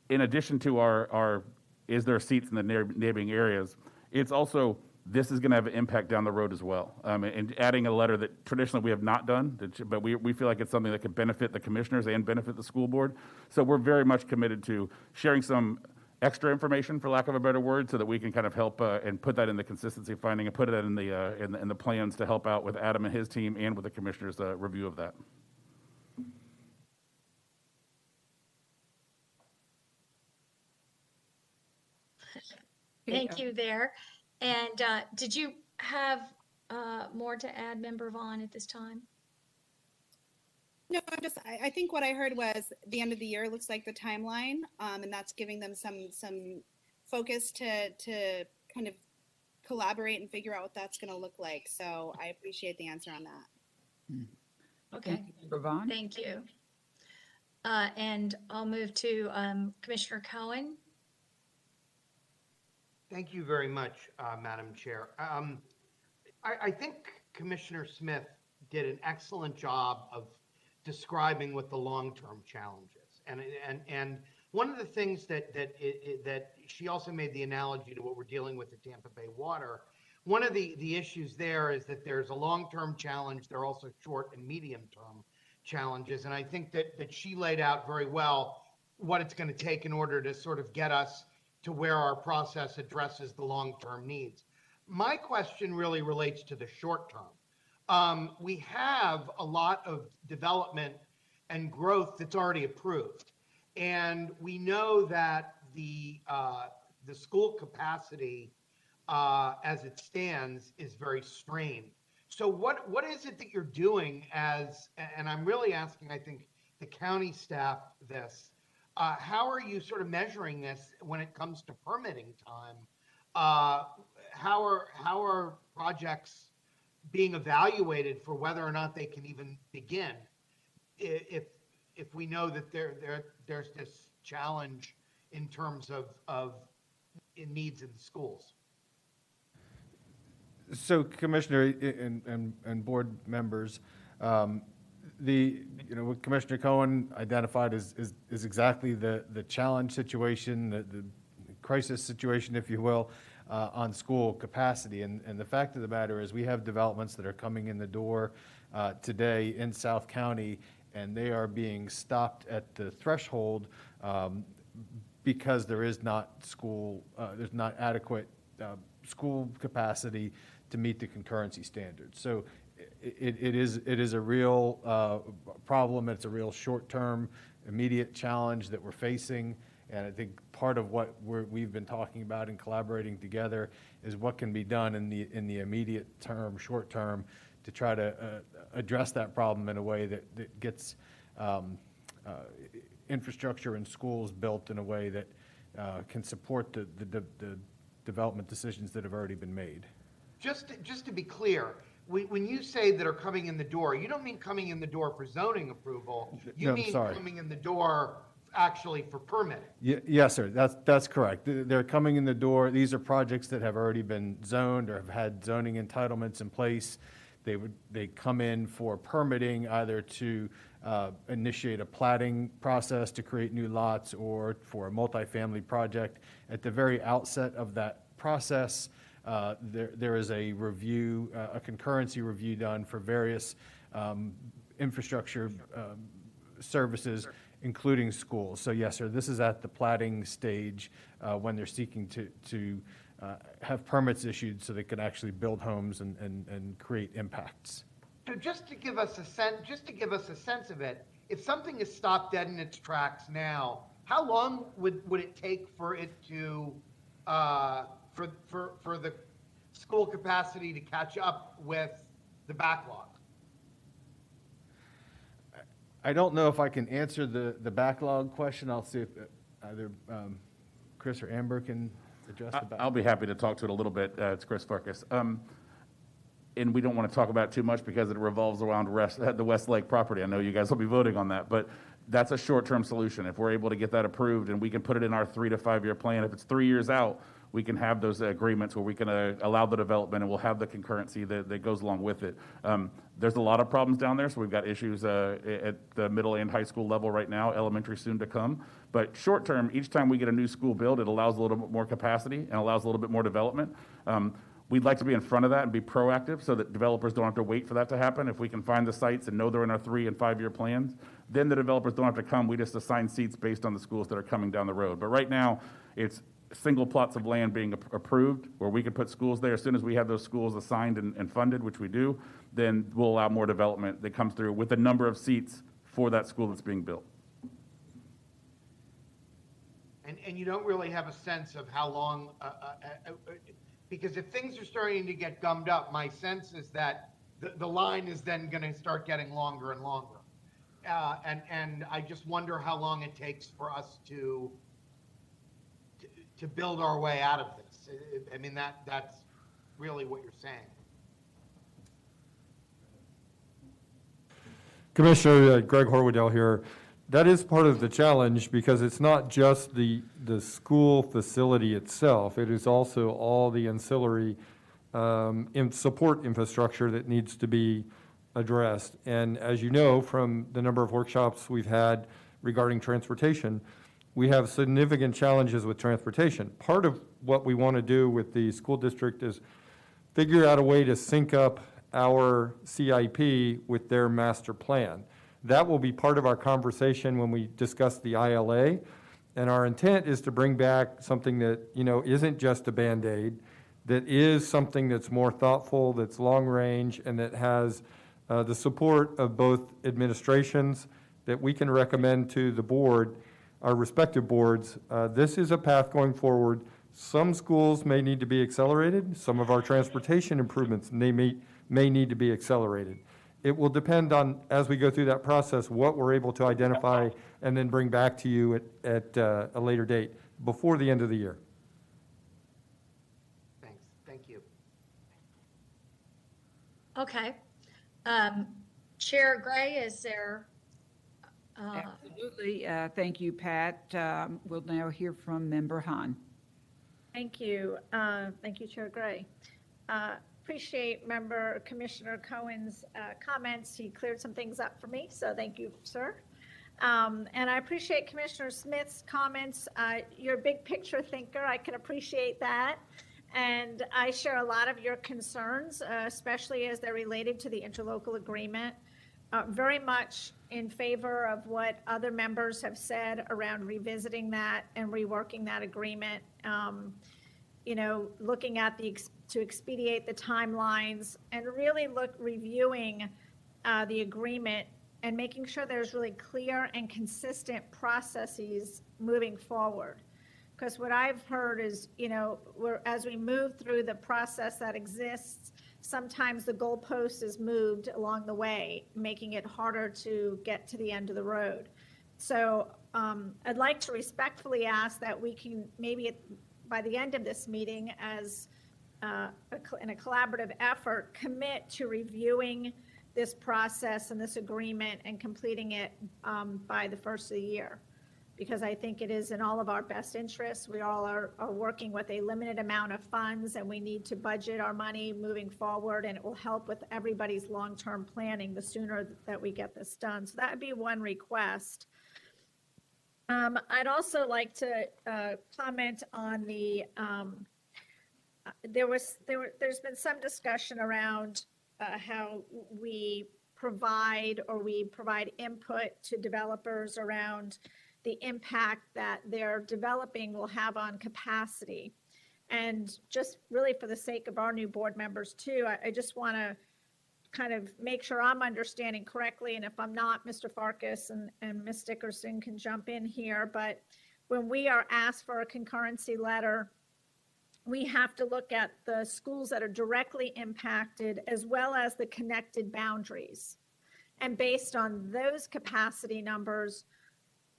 in addition to our is there seats in the neighboring areas, it's also, this is going to have an impact down the road as well. And adding a letter that traditionally we have not done, but we feel like it's something that could benefit the commissioners and benefit the school board. So we're very much committed to sharing some extra information, for lack of a better word, so that we can kind of help and put that in the consistency finding and put it in the plans to help out with Adam and his team and with the commissioners' review of that. Thank you there. And did you have more to add, Member Vaughn, at this time? No, I think what I heard was the end of the year looks like the timeline, and that's giving them some focus to kind of collaborate and figure out what that's going to look like. So I appreciate the answer on that. Okay. Thank you. And I'll move to Commissioner Cohen. Thank you very much, Madam Chair. I think Commissioner Smith did an excellent job of describing what the long-term challenge is. And one of the things that she also made the analogy to what we're dealing with at Tampa Bay Water. One of the issues there is that there's a long-term challenge. There are also short and medium-term challenges. And I think that she laid out very well what it's going to take in order to sort of get us to where our process addresses the long-term needs. My question really relates to the short term. We have a lot of development and growth that's already approved. And we know that the school capacity as it stands is very strained. So what is it that you're doing and I'm really asking, I think, the county staff this, how are you sort of measuring this when it comes to permitting time? How are projects being evaluated for whether or not they can even begin? if we know that there's this challenge in terms of needs in the schools. So Commissioner and board members, what Commissioner Cohen identified is exactly the challenge situation, the crisis situation, if you will, on school capacity. And the fact of the matter is we have developments that are coming in the door today in South County, and they are being stopped at the threshold because there is not there's not adequate school capacity to meet the concurrency standards. So it is a real problem. It's a real short-term, immediate challenge that we're facing. And I think part of what we've been talking about and collaborating together is what can be done in the immediate term, short term, to try to address that problem in a way that gets infrastructure in schools built in a way that can support the development decisions that have already been made. Just to be clear, when you say that are coming in the door, you don't mean coming in the door for zoning approval. You mean coming in the door actually for permitting. Yes, sir. That's correct. They're coming in the door. These are projects that have already been zoned or have had zoning entitlements in place. They come in for permitting, either to initiate a platting process to create new lots or for a multifamily project. At the very outset of that process, there is a review, a concurrency review done for various infrastructure services, including schools. So yes, sir, this is at the platting stage when they're seeking to have permits issued so they can actually build homes and create impacts. So just to give us a sense of it, if something is stopped dead in its tracks now, how long would it take for it to for the school capacity to catch up with the backlog? I don't know if I can answer the backlog question. I'll see if either Chris or Amber can address the backlog. I'll be happy to talk to it a little bit. It's Chris Farkas. And we don't want to talk about it too much because it revolves around the Westlake property. I know you guys will be voting on that, but that's a short-term solution. If we're able to get that approved and we can put it in our 3 to 5 year plan, if it's 3 years out, we can have those agreements where we can allow the development and we'll have the concurrency that goes along with it. There's a lot of problems down there, so we've got issues at the middle and high school level right now, elementary soon to come. But short term, each time we get a new school build, it allows a little bit more capacity and allows a little bit more development. We'd like to be in front of that and be proactive so that developers don't have to wait for that to happen. If we can find the sites and know they're in our 3 and 5 year plans, then the developers don't have to come. We just assign seats based on the schools that are coming down the road. But right now, it's single plots of land being approved where we can put schools there. As soon as we have those schools assigned and funded, which we do, then we'll allow more development that comes through with the number of seats for that school that's being built. And you don't really have a sense of how long, because if things are starting to get gummed up, my sense is that the line is then going to start getting longer and longer. And I just wonder how long it takes for us to build our way out of this. I mean, that's really what you're saying. Commissioner Greg Horwedel here. That is part of the challenge because it's not just the school facility itself. It is also all the ancillary support infrastructure that needs to be addressed. And as you know from the number of workshops we've had regarding transportation, we have significant challenges with transportation. Part of what we want to do with the school district is figure out a way to sync up our CIP with their master plan. That will be part of our conversation when we discuss the ILA. And our intent is to bring back something that, isn't just a Band-Aid, that is something that's more thoughtful, that's long range, and that has the support of both administrations that we can recommend to the board, our respective boards. This is a path going forward. Some schools may need to be accelerated. Some of our transportation improvements may need to be accelerated. It will depend on, as we go through that process, what we're able to identify and then bring back to you at a later date before the end of the year. Thanks. Thank you. Okay. Chair Gray, is there Absolutely. Thank you, Pat. We'll now hear from Member Hahn. Thank you. Thank you, Chair Gray. Appreciate Member Commissioner Cohen's comments. He cleared some things up for me, so thank you, sir. And I appreciate Commissioner Smith's comments. You're a big picture thinker. I can appreciate that. And I share a lot of your concerns, especially as they're related to the interlocal agreement. Very much in favor of what other members have said around revisiting that and reworking that agreement. Looking at to expedite the timelines and really reviewing the agreement and making sure there's really clear and consistent processes moving forward. Because what I've heard is, as we move through the process that exists, sometimes the goalpost is moved along the way, making it harder to get to the end of the road. So I'd like to respectfully ask that we can maybe by the end of this meeting, as in a collaborative effort, commit to reviewing this process and this agreement and completing it by the first of the year. Because I think it is in all of our best interests. We all are working with a limited amount of funds, and we need to budget our money moving forward, and it will help with everybody's long-term planning the sooner that we get this done. So that would be one request. I'd also like to comment on the, there's been some discussion around how we provide input to developers around the impact that their developing will have on capacity. And just really for the sake of our new board members too, I just want to kind of make sure I'm understanding correctly. And if I'm not, Mr. Farkas and Ms. Dickerson can jump in here. But when we are asked for a concurrency letter, we have to look at the schools that are directly impacted as well as the connected boundaries. And based on those capacity numbers,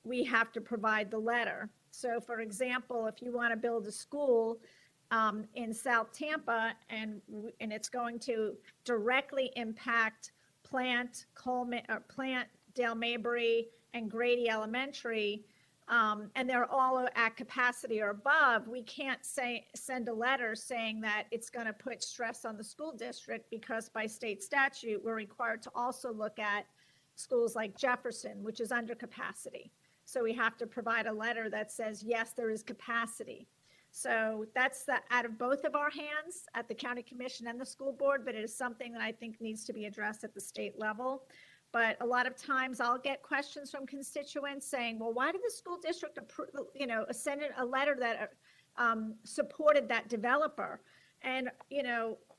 we have to provide the letter. So for example, if you want to build a school in South Tampa and it's going to directly impact Plant, Dale Mabry, and Grady Elementary, and they're all at capacity or above, we can't send a letter saying that it's going to put stress on the school district, because by state statute, we're required to also look at schools like Jefferson, which is under capacity. So we have to provide a letter that says, yes, there is capacity. So that's out of both of our hands at the county commission and the school board, but it is something that I think needs to be addressed at the state level. But a lot of times I'll get questions from constituents saying, well, why did the school district send in a letter that supported that developer? And,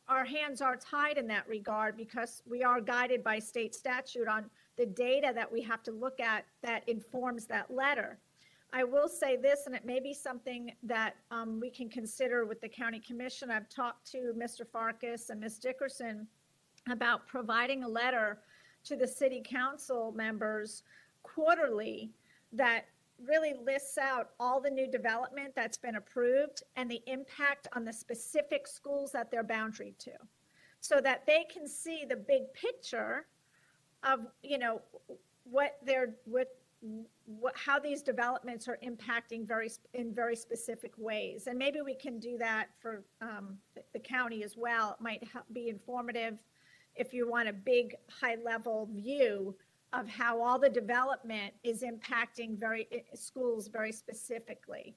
our hands are tied in that regard, because we are guided by state statute on the data that we have to look at that informs that letter. I will say this, and it may be something that we can consider with the county commission. I've talked to Mr. Farkas and Ms. Dickerson about providing a letter to the city council members quarterly that really lists out all the new development that's been approved and the impact on the specific schools that they're boundary to, so that they can see the big picture of, how these developments are impacting in very specific ways. And maybe we can do that for the county as well. It might be informative if you want a big high-level view of how all the development is impacting schools very specifically.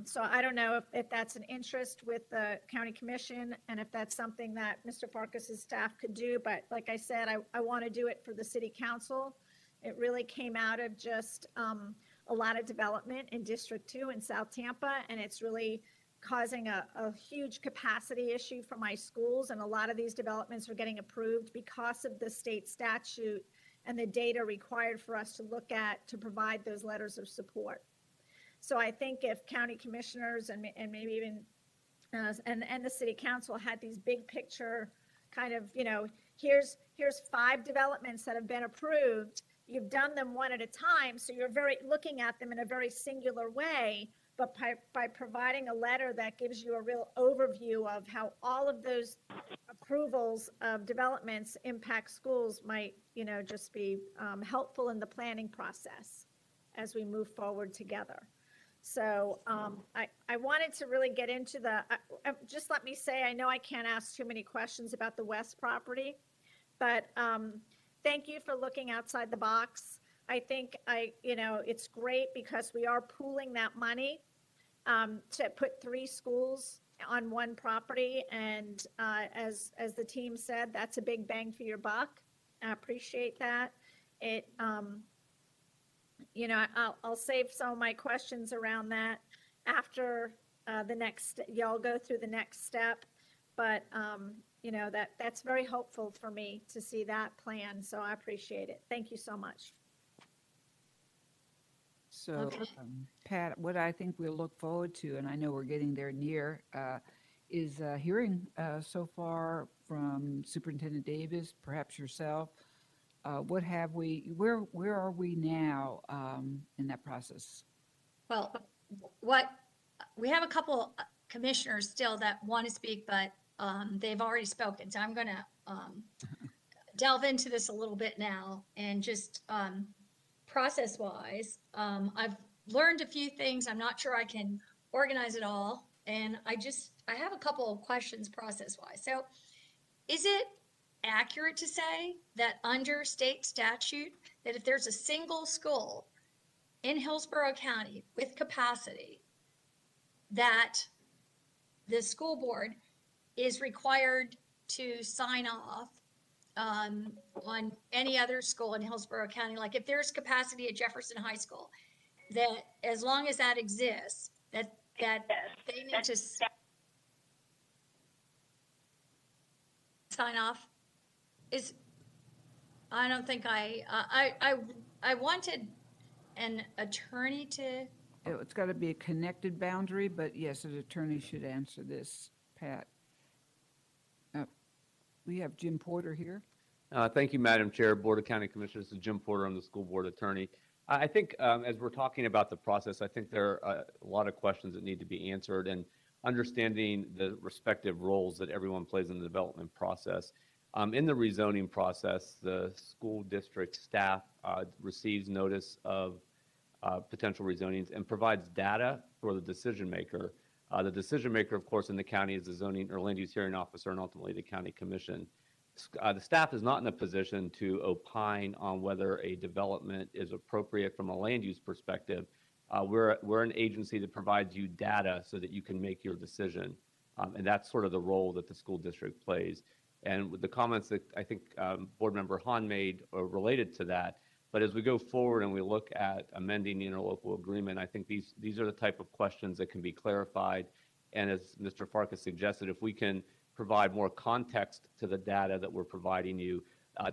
So I don't know if that's an interest with the county commission and if that's something that Mr. Farkas's staff could do. But like I said, I want to do it for the city council. It really came out of just a lot of development in District 2 in South Tampa, and it's really causing a huge capacity issue for my schools. And a lot of these developments are getting approved because of the state statute and the data required for us to look at to provide those letters of support. So I think if county commissioners and maybe even and the city council had these big picture kind of, here's 5 developments that have been approved. You've done them one at a time, so you're looking at them in a very singular way. But by providing a letter that gives you a real overview of how all of those approvals of developments impact schools might, just be helpful in the planning process as we move forward together. So I wanted to really get into just let me say, I know I can't ask too many questions about the West property, but thank you for looking outside the box. I think it's great because we are pooling that money to put 3 schools on one property. And as the team said, that's a big bang for your buck. I appreciate that. I'll save some of my questions around that after y'all go through the next step. But, that's very hopeful for me to see that plan. So I appreciate it. Thank you so much. So, Okay. Pat, what I think we'll look forward to, and I know we're getting there near, is hearing so far from Superintendent Davis, perhaps yourself. Where are we now in that process? Well, we have a couple commissioners still that want to speak, but they've already spoken. So I'm going to delve into this a little bit now, and just process-wise, I've learned a few things. I'm not sure I can organize it all, and I have a couple of questions process-wise. So is it accurate to say that under state statute, that if there's a single school in Hillsborough County with capacity, that the school board is required to sign off on any other school in Hillsborough County? Like if there's capacity at Jefferson High School, that as long as that exists, that they need to sign off? I don't think I wanted an attorney to. It's got to be a connected boundary, but yes, an attorney should answer this, Pat. We have Jim Porter here. Thank you, Madam Chair, Board of County Commissioners. This is Jim Porter. I'm the school board attorney. I think as we're talking about the process, I think there are a lot of questions that need to be answered, and understanding the respective roles that everyone plays in the development process. In the rezoning process, the school district staff receives notice of potential rezonings and provides data for the decision maker. The decision maker, of course, in the county is the zoning or land use hearing officer, and ultimately the county commission. The staff is not in a position to opine on whether a development is appropriate from a land use perspective. We're an agency that provides you data so that you can make your decision, and that's sort of the role that the school district plays. And with the comments that I think Board Member Hahn made are related to that. But as we go forward and we look at amending the interlocal agreement, I think these are the type of questions that can be clarified. And as Mr. Farkas suggested, if we can provide more context to the data that we're providing you,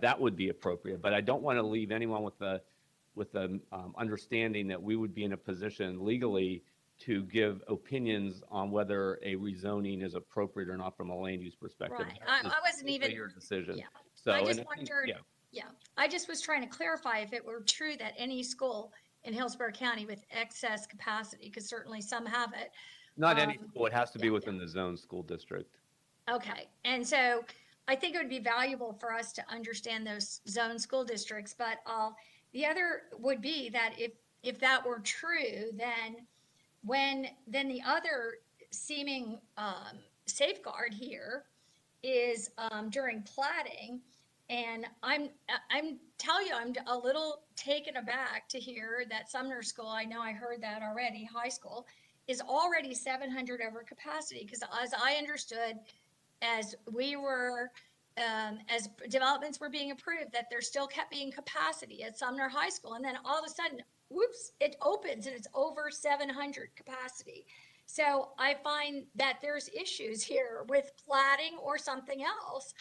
that would be appropriate. But I don't want to leave anyone with the understanding that we would be in a position legally to give opinions on whether a rezoning is appropriate or not from a land use perspective. Right. I wasn't even your decision. Yeah. So I just and I think, wondered. yeah. Yeah. I just was trying to clarify if it were true that any school in Hillsborough County with excess capacity, because certainly some have it. Not any school. It has to be within the zone school district. Okay. And so I think it would be valuable for us to understand those zone school districts. But the other would be that if that were true, then the other seeming safeguard here is during plating. And I'm telling you, I'm a little taken aback to hear that Sumner School, I know I heard that already, high school, is already 700 over capacity. Because as I understood, as developments were being approved, that there still kept being capacity at Sumner High School. And then all of a sudden, whoops, it opens and it's over 700 capacity. So I find that there's issues here with plating or something else.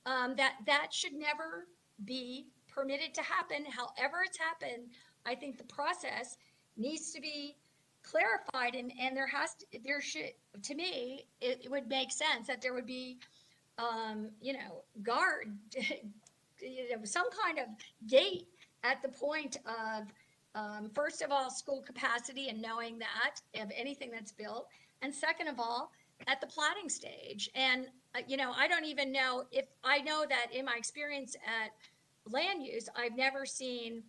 That should never be permitted to happen. However it's happened, I think the process needs to be clarified, and there should, to me, it would make sense that there would be, guard, some kind of gate at the point of, first of all, school capacity and knowing that of anything that's built, and second of all, at the planning stage. And, I don't even know if, I know that in my experience at land use, I've never seen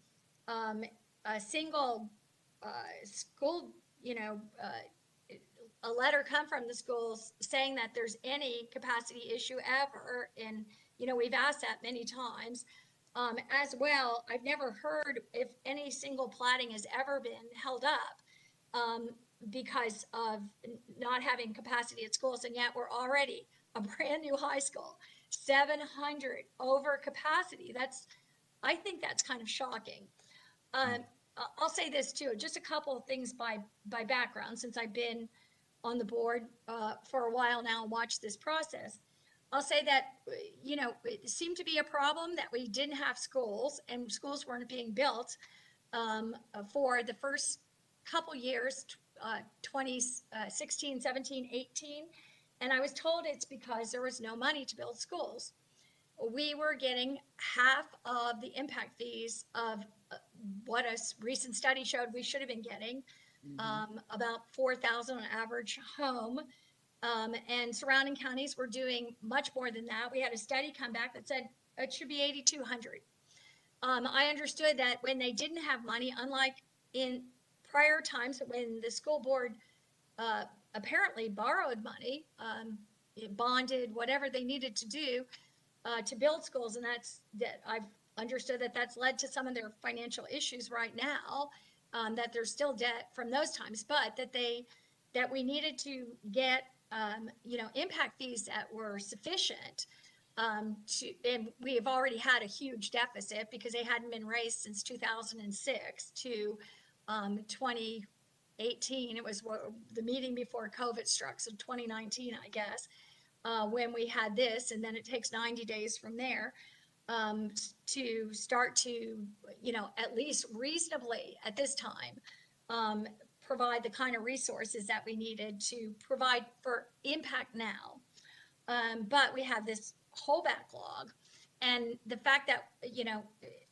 a single school, a letter come from the schools saying that there's any capacity issue ever. And, we've asked that many times. As well, I've never heard if any single plating has ever been held up because of not having capacity at schools. And yet we're already a brand new high school, 700 over capacity. I think that's kind of shocking. I'll say this too, just a couple of things by background, since I've been on the board for a while now and watched this process. I'll say that, it seemed to be a problem that we didn't have schools and schools weren't being built for the first couple years, 2016, 17, 18. And I was told it's because there was no money to build schools. We were getting half of the impact fees of what a recent study showed we should have been getting, about $4,000 on average home. And surrounding counties were doing much more than that. We had a study come back that said it should be 8,200. I understood that when they didn't have money, unlike in prior times when the school board apparently borrowed money, bonded, whatever they needed to do to build schools, and that I've understood that that's led to some of their financial issues right now, that there's still debt from those times, but that we needed to get impact fees that were sufficient and we have already had a huge deficit because they hadn't been raised since 2006 to 2018. It was the meeting before COVID struck, so 2019, I guess, when we had this, and then it takes 90 days from there to start to, at least reasonably at this time, provide the kind of resources that we needed to provide for impact now. But we have this whole backlog. And the fact that,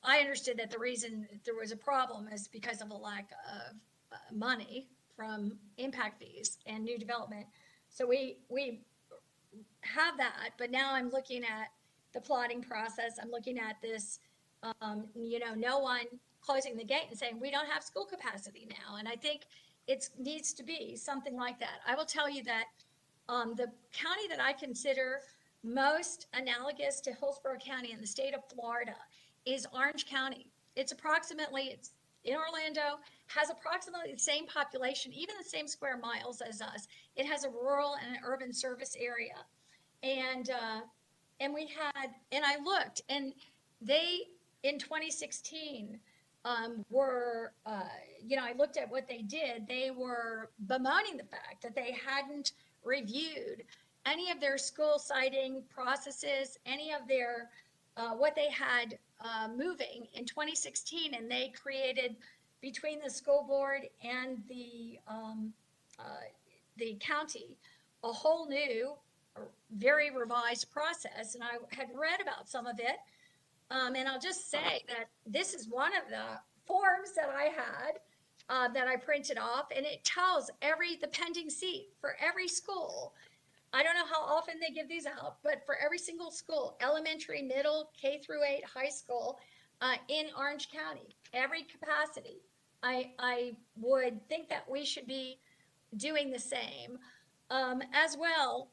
I understood that the reason there was a problem is because of a lack of money from impact fees and new development. So we have that, but now I'm looking at the plotting process. I'm looking at this, no one closing the gate and saying, we don't have school capacity now. And I think it needs to be something like that. I will tell you that the county that I consider most analogous to Hillsborough County in the state of Florida is Orange County. It's in Orlando, has approximately the same population, even the same square miles as us. It has a rural and an urban service area. And I looked, and they, in 2016, I looked at what they did. They were bemoaning the fact that they hadn't reviewed any of their school siting processes, any of their, what they had moving in 2016. And they created, between the school board and the county, a whole new, very revised process. And I had read about some of it. And I'll just say that this is one of the forms that I had that I printed off, and it tells the pending seat for every school. I don't know how often they give these out, but for every single school, elementary, middle, K through 8, high school in Orange County, every capacity. I would think that we should be doing the same as well.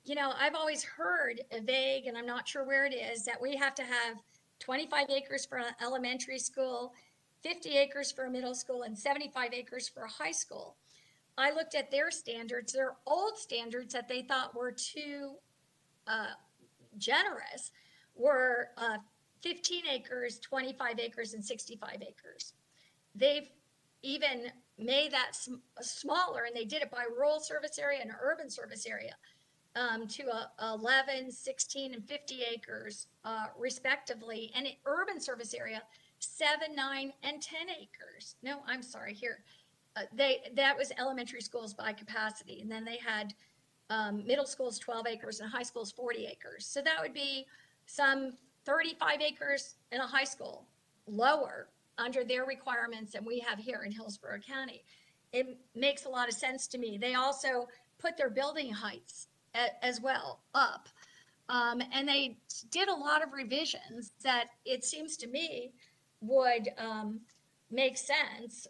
I've always heard a vague, and I'm not sure where it is, that we have to have 25 acres for an elementary school, 50 acres for a middle school, and 75 acres for a high school. I looked at their standards, their old standards that they thought were too generous were 15 acres, 25 acres, and 65 acres. They've even made that smaller, and they did it by rural service area and urban service area. To 11, 16, and 50 acres, respectively. And in urban service area, 7, 9, and 10 acres. No, I'm sorry, here. That was elementary schools by capacity. And then they had middle schools 12 acres and high schools 40 acres. So that would be some 35 acres in a high school, lower under their requirements than we have here in Hillsborough County. It makes a lot of sense to me. They also put their building heights as well up. And they did a lot of revisions that it seems to me would make sense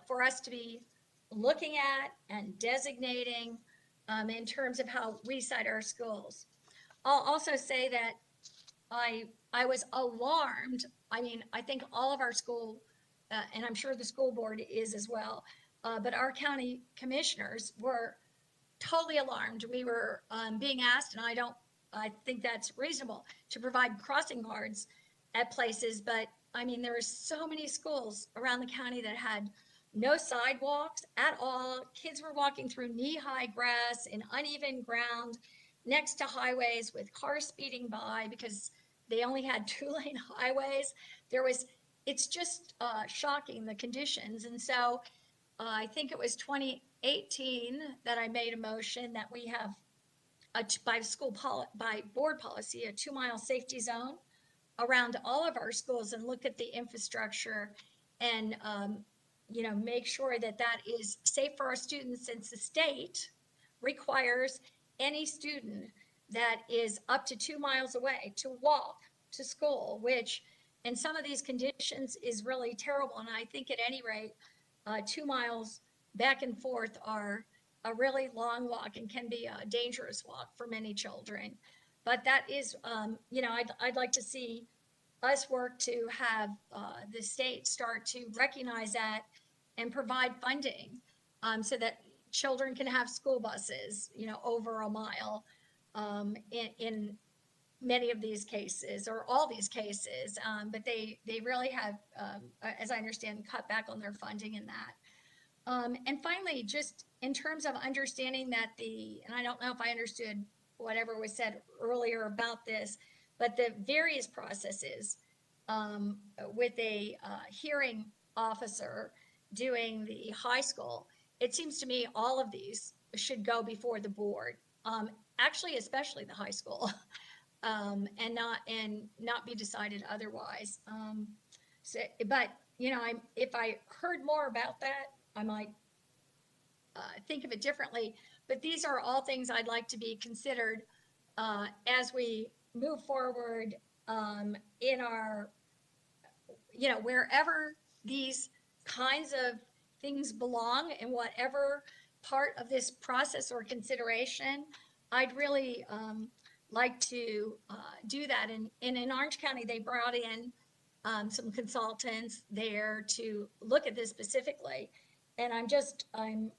for us to be looking at and designating in terms of how we cite our schools. I'll also say that I was alarmed. I mean, I think all of our school, and I'm sure the school board is as well, but our county commissioners were totally alarmed. We were being asked, and I think that's reasonable, to provide crossing guards at places. But I mean, there were so many schools around the county that had no sidewalks at all. Kids were walking through knee-high grass in uneven ground next to highways with cars speeding by because they only had 2-lane highways. It's just shocking, the conditions. And so I think it was 2018 that I made a motion that we have by board policy, a 2-mile safety zone around all of our schools and look at the infrastructure and, make sure that that is safe for our students, since the state requires any student that is up to 2 miles away to walk to school, which in some of these conditions is really terrible. And I think at any rate, 2 miles back and forth are a really long walk and can be a dangerous walk for many children. But that is, I'd like to see us work to have the state start to recognize that and provide funding so that children can have school buses, over a mile in many of these cases, or all these cases. But they really have, as I understand, cut back on their funding in that. And finally, just in terms of understanding that and I don't know if I understood whatever was said earlier about this, but the various processes with a hearing officer doing the high school, it seems to me all of these should go before the board, actually, especially the high school, and not be decided otherwise. But if I heard more about that, I might think of it differently. But these are all things I'd like to be considered as we move forward in our, wherever these kinds of things belong, in whatever part of this process or consideration. I'd really like to do that. And in Orange County, they brought in some consultants there to look at this specifically. And I'm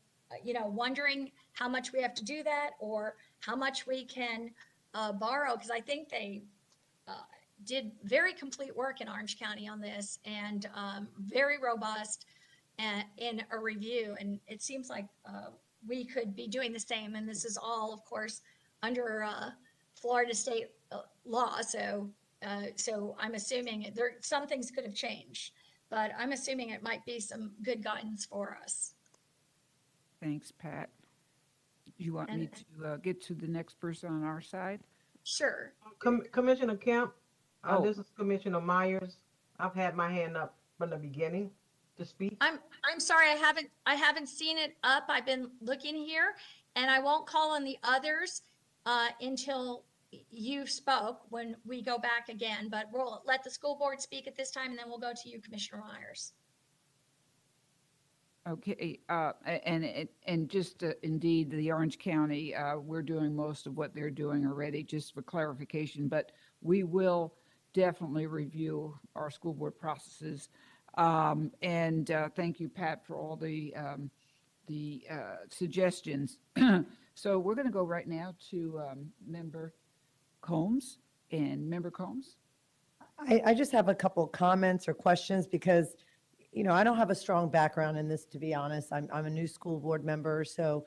wondering how much we have to do that, or how much we can borrow, because I think they did very complete work in Orange County on this, and very robust in a review. And it seems like we could be doing the same. And this is all, of course, under Florida state law. So I'm assuming some things could have changed, but I'm assuming it might be some good guidance for us. Thanks, Pat. You want me to get to the next person on our side? Sure. Commissioner Kemp, Oh. this is Commissioner Myers. I've had my hand up from the beginning to speak. I'm sorry, I haven't seen it up. I've been looking here, and I won't call on the others until you spoke when we go back again. But we'll let the school board speak at this time, and then we'll go to you, Commissioner Myers. Okay, and just indeed, the Orange County, we're doing most of what they're doing already, just for clarification, but we will definitely review our school board processes. And thank you, Pat, for all the suggestions. So we're going to go right now to Member Combs. And Member Combs? I just have a couple comments or questions because, I don't have a strong background in this, to be honest. I'm a new school board member. So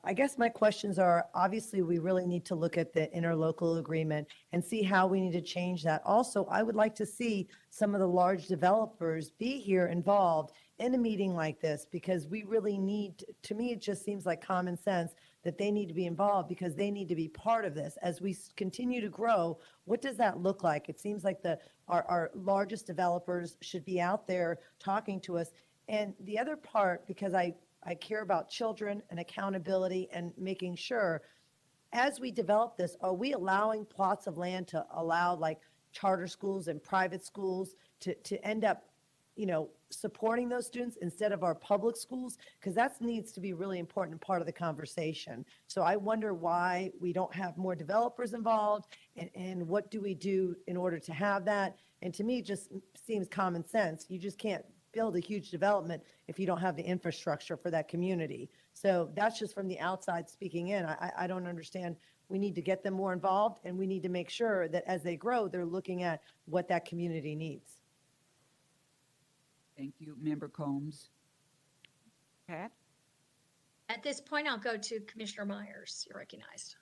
I guess my questions are, obviously, we really need to look at the interlocal agreement and see how we need to change that. Also, I would like to see some of the large developers be here involved in a meeting like this, because we really need, to me, it just seems like common sense that they need to be involved, because they need to be part of this. As we continue to grow, what does that look like? It seems like our largest developers should be out there talking to us. And the other part, because I I care about children and accountability and making sure as we develop this, are we allowing plots of land to allow like charter schools and private schools to end up, supporting those students instead of our public schools? Because that needs to be really important part of the conversation. So I wonder why we don't have more developers involved, and what do we do in order to have that? And to me, it just seems common sense. You just can't build a huge development if you don't have the infrastructure for that community. So that's just from the outside speaking in. I don't understand. We need to get them more involved, and we need to make sure that as they grow, they're looking at what that community needs. Thank you, Member Combs. Pat? At this point, I'll go to Commissioner Myers. You're recognized.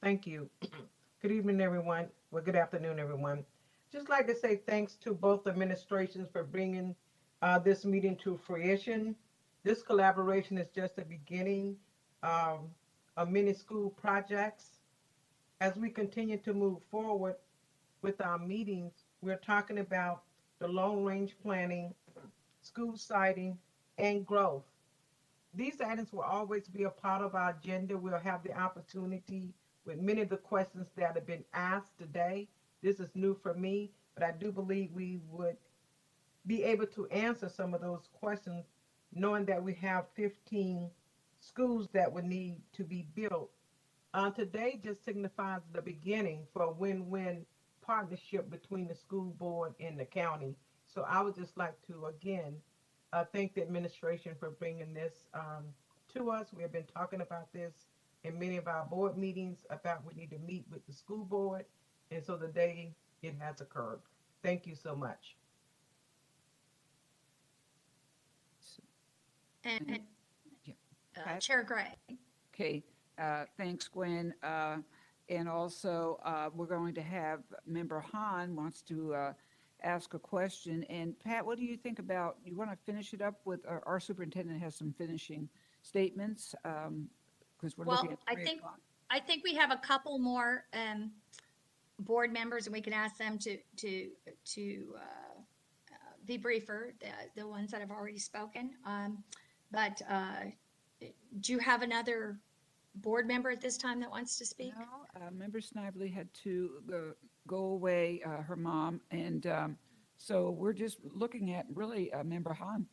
Thank you. Good evening, everyone. Well, good afternoon, everyone. Just like to say thanks to both administrations for bringing this meeting to fruition. This collaboration is just the beginning of many school projects. As we continue to move forward with our meetings, we're talking about the long-range planning, school siting, and growth. These items will always be a part of our agenda. We'll have the opportunity with many of the questions that have been asked today. This is new for me, but I do believe we would be able to answer some of those questions, knowing that we have 15 schools that would need to be built. Today just signifies the beginning for a win-win partnership between the school board and the county. So I would just like to, again, thank the administration for bringing this to us. We have been talking about this in many of our board meetings about we need to meet with the school board, and so the day it has occurred. Thank you so much. And Chair Gray. Okay, thanks, Gwen. And also, we're going to have Member Hahn wants to ask a question. And Pat, what do you think about, you want to finish it up with, our superintendent has some finishing statements? Because we're looking at 3 o'clock. I think we have a couple more board members, and we can ask them to be briefer, the ones that have already spoken. But do you have another board member at this time that wants to speak? No, Member Snively had to go away, her mom, and so we're just looking at really Member Hahn.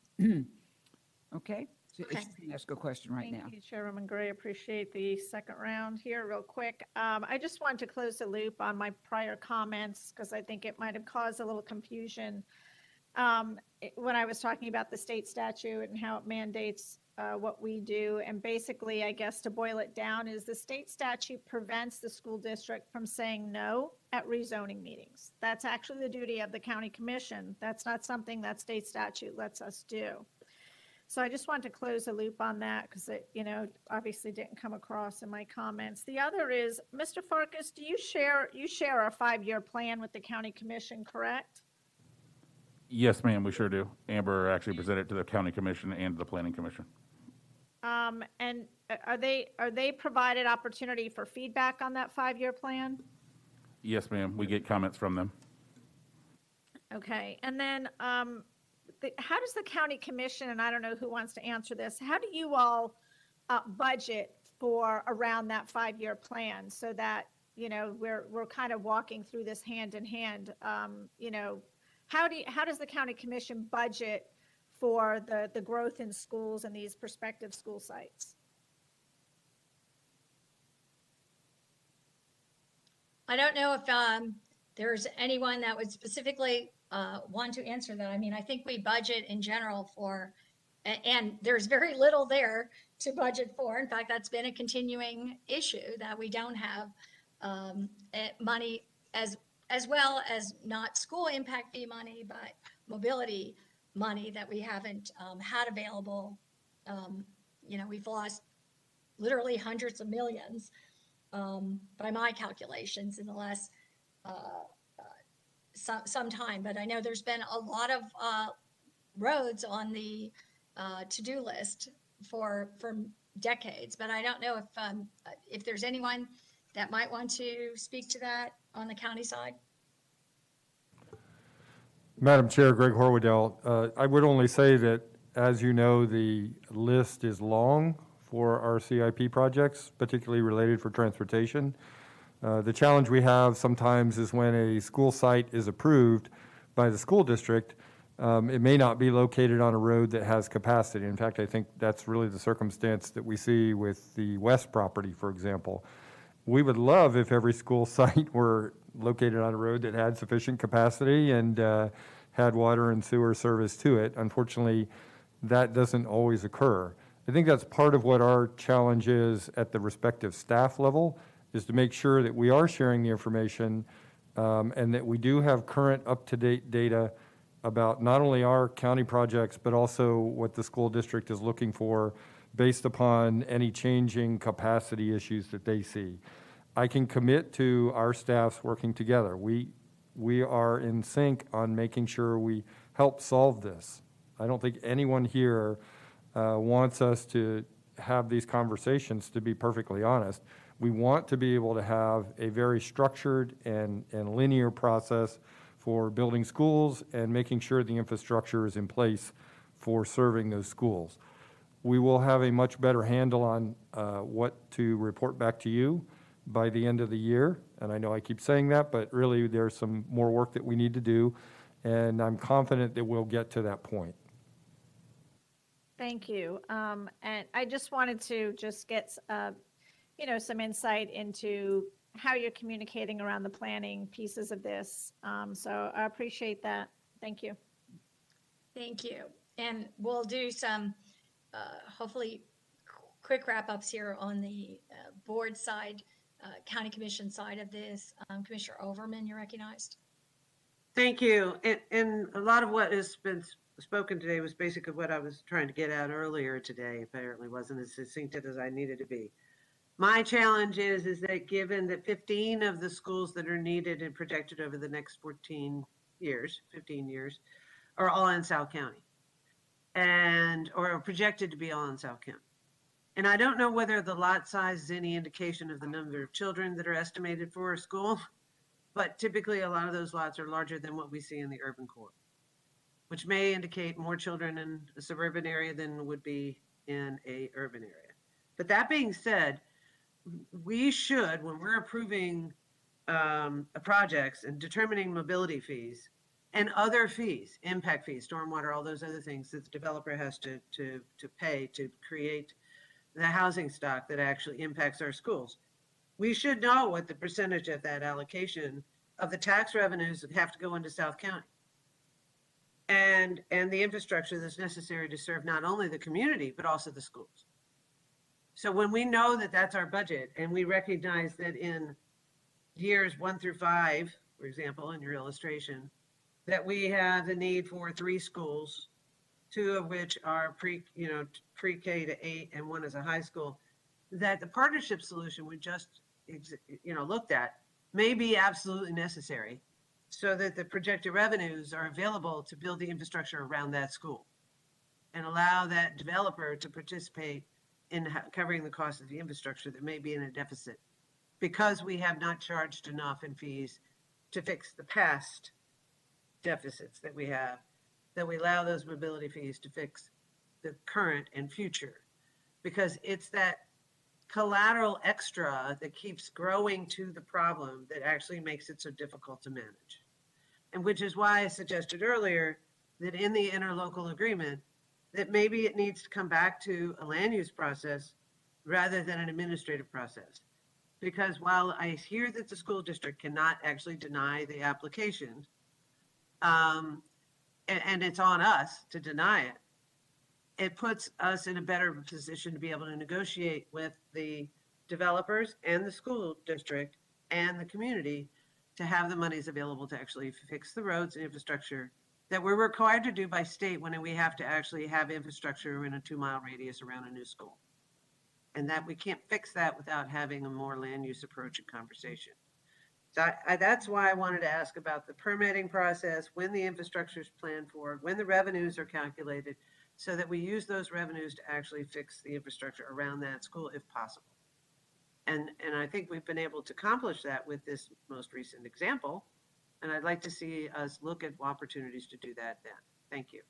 Okay, so if you can ask a question right now. Thank you, Chairwoman Gray. Appreciate the second round here real quick. I just wanted to close the loop on my prior comments because I think it might have caused a little confusion when I was talking about the state statute and how it mandates what we do. And basically, I guess to boil it down, is the state statute prevents the school district from saying no at rezoning meetings. That's actually the duty of the county commission. That's not something that state statute lets us do. So I just wanted to close the loop on that because it, obviously didn't come across in my comments. The other is, Mr. Farkas, do you share our 5-year plan with the county commission, correct? Yes, ma'am, we sure do. Amber actually presented to the county commission and the planning commission. And are they provided opportunity for feedback on that 5-year plan? Yes, ma'am, we get comments from them. Okay, and then how does the county commission, and I don't know who wants to answer this, how do you all budget for around that 5-year plan so that, we're kind of walking through this hand in hand? How does the county commission budget for the growth in schools and these prospective school sites? I don't know if there's anyone that would specifically want to answer that. I mean, I think we budget in general for, and there's very little there to budget for. In fact, that's been a continuing issue that we don't have money as well as not school impact fee money, but mobility money that we haven't had available. We've lost literally hundreds of millions by my calculations in the last some time. But I know there's been a lot of roads on the to-do list for decades. But I don't know if there's anyone that might want to speak to that on the county side. Madam Chair, Greg Horwedel, I would only say that as you know, the list is long for our CIP projects, particularly related for transportation. The challenge we have sometimes is when a school site is approved by the school district, it may not be located on a road that has capacity. In fact, I think that's really the circumstance that we see with the West property, for example. We would love if every school site were located on a road that had sufficient capacity and had water and sewer service to it. Unfortunately, that doesn't always occur. I think that's part of what our challenge is at the respective staff level, is to make sure that we are sharing the information and that we do have current up-to-date data about not only our county projects, but also what the school district is looking for based upon any changing capacity issues that they see. I can commit to our staffs working together. We are in sync on making sure we help solve this. I don't think anyone here wants us to have these conversations, to be perfectly honest. We want to be able to have a very structured and linear process for building schools and making sure the infrastructure is in place for serving those schools. We will have a much better handle on what to report back to you by the end of the year. And I know I keep saying that, but really there's some more work that we need to do. And I'm confident that we'll get to that point. Thank you. And I just wanted to just get, some insight into how you're communicating around the planning pieces of this. So I appreciate that. Thank you. Thank you. And we'll do some, hopefully, quick wrap-ups here on the board side, county commission side of this. Commissioner Overman, you're recognized. Thank you. And a lot of what has been spoken today was basically what I was trying to get at earlier today. Apparently wasn't as succinct as I needed to be. My challenge is that given that 15 of the schools that are needed and projected over the next 15 years, are all in South County or are projected to be all in South County. And I don't know whether the lot size is any indication of the number of children that are estimated for a school, but typically a lot of those lots are larger than what we see in the urban core, which may indicate more children in a suburban area than would be in a urban area. But that being said, we should, when we're approving projects and determining mobility fees and other fees, impact fees, stormwater, all those other things that the developer has to pay to create the housing stock that actually impacts our schools, we should know what the percentage of that allocation of the tax revenues that have to go into South County and the infrastructure that's necessary to serve not only the community, but also the schools. So when we know that that's our budget and we recognize that in years 1 through 5, for example, in your illustration, that we have the need for 3 schools, 2 of which are pre-K to 8 and 1 is a high school, that the partnership solution we just looked at may be absolutely necessary so that the projected revenues are available to build the infrastructure around that school and allow that developer to participate in covering the cost of the infrastructure that may be in a deficit because we have not charged enough in fees to fix the past deficits that we have, that we allow those mobility fees to fix the current and future, because it's that collateral extra that keeps growing to the problem that actually makes it so difficult to manage. And which is why I suggested earlier that in the interlocal agreement, that maybe it needs to come back to a land use process rather than an administrative process. Because while I hear that the school district cannot actually deny the application, and it's on us to deny it, it puts us in a better position to be able to negotiate with the developers and the school district and the community to have the monies available to actually fix the roads and infrastructure that we're required to do by state when we have to actually have infrastructure in a 2-mile radius around a new school. And that we can't fix that without having a more land use approach and conversation. So that's why I wanted to ask about the permitting process, when the infrastructure is planned for, when the revenues are calculated, so that we use those revenues to actually fix the infrastructure around that school if possible. And I think we've been able to accomplish that with this most recent example. And I'd like to see us look at opportunities to do that then. Thank you.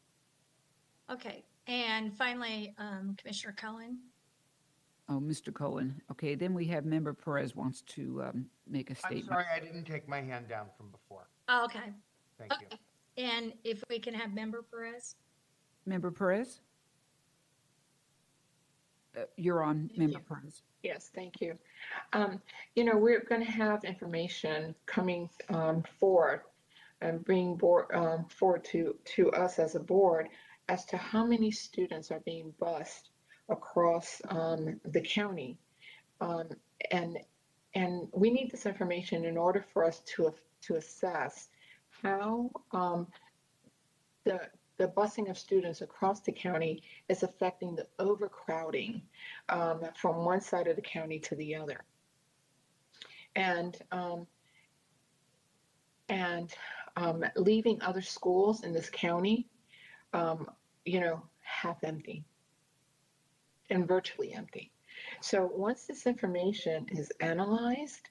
Okay, and finally, Commissioner Cohen. Oh, Mr. Cohen. Okay, then we have Member Perez wants to make a I'm statement. sorry, I didn't take my hand down from before. Oh, okay. Thank you. And if we can have Member Perez? Member Perez? You're on, Member Perez. Yes, thank you. We're going to have information coming forward and bring forward to us as a board as to how many students are being bused across the county. And we need this information in order for us to assess how the busing of students across the county is affecting the overcrowding from one side of the county to the other. And leaving other schools in this county, half empty and virtually empty. So once this information is analyzed,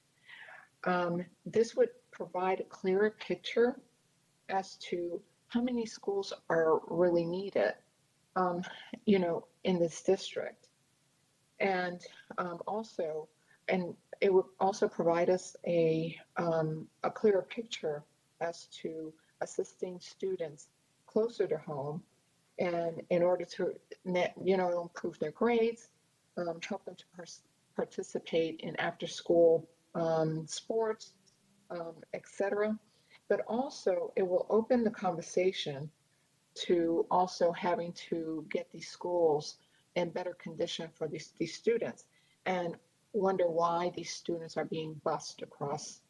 this would provide a clearer picture as to how many schools are really needed, in this district. And it would also provide us a clearer picture as to assisting students closer to home, and in order to, improve their grades, help them to participate in after-school sports, etc. But also, it will open the conversation to also having to get these schools in better condition for these students, and wonder why these students are being bused across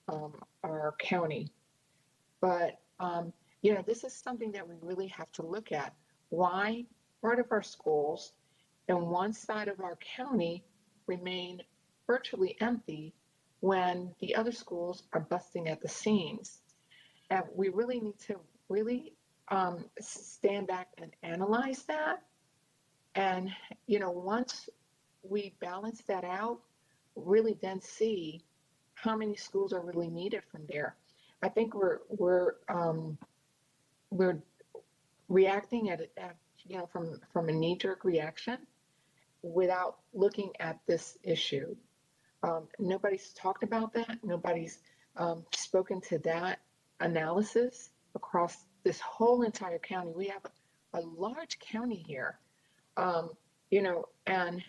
our county. But, this is something that we really have to look at. Why part of our schools and one side of our county remain virtually empty when the other schools are busting at the seams? And we really need to stand back and analyze that. And, once we balance that out, really then see how many schools are really needed from there. I think we're reacting from a knee-jerk reaction without looking at this issue. Nobody's talked about that. Nobody's spoken to that analysis across this whole entire county. We have a large county here, and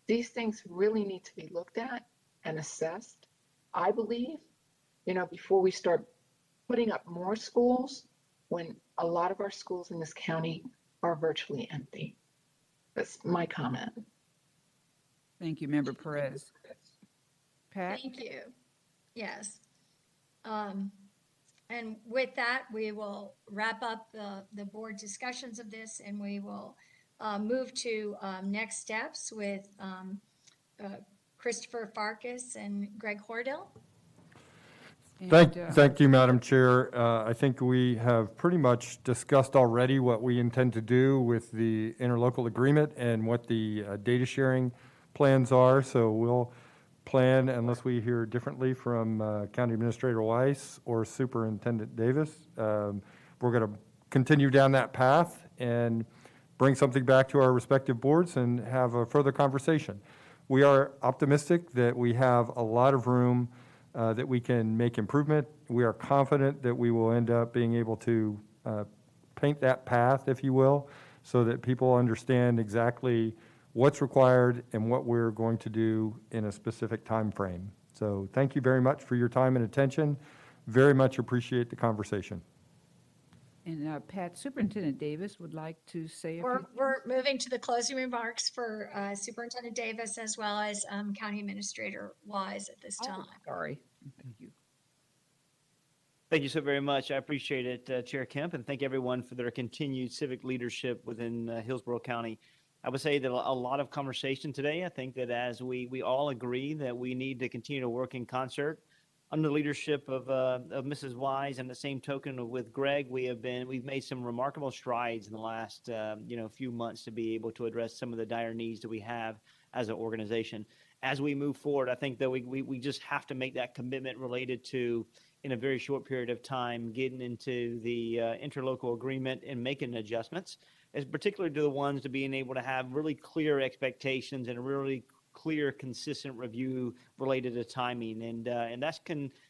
these things really need to be looked at and assessed, I believe, before we start putting up more schools when a lot of our schools in this county are virtually empty. That's my comment. Thank you, Member Perez. Pat? Thank you. Yes. And with that, we will wrap up the board discussions of this, and we will move to next steps with Christopher Farkas and Greg Horwedel. Thank you, Madam Chair. I think we have pretty much discussed already what we intend to do with the interlocal agreement and what the data sharing plans are. So we'll plan, unless we hear differently from County Administrator Weiss or Superintendent Davis. We're going to continue down that path and bring something back to our respective boards and have a further conversation. We are optimistic that we have a lot of room that we can make improvement. We are confident that we will end up being able to paint that path, if you will, so that people understand exactly what's required and what we're going to do in a specific time frame. So thank you very much for your time and attention. Very much appreciate the conversation. And Pat, Superintendent Davis would like to say a few. We're moving to the closing remarks for Superintendent Davis as well as County Administrator Wise at this time. Sorry. Thank you. Thank you so very much. I appreciate it, Chair Kemp, and thank everyone for their continued civic leadership within Hillsborough County. I would say that a lot of conversation today. I think that as we all agree that we need to continue to work in concert under the leadership of Mrs. Wise, and the same token with Greg, we've made some remarkable strides in the last few months to be able to address some of the dire needs that we have as an organization. As we move forward, I think that we just have to make that commitment related to, in a very short period of time, getting into the interlocal agreement and making adjustments as particularly to the ones to being able to have really clear expectations and a really clear, consistent review related to timing. And that's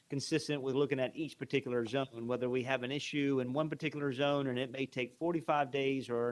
consistent with looking at each particular zone, whether we have an issue in one particular zone and it may take 45 days or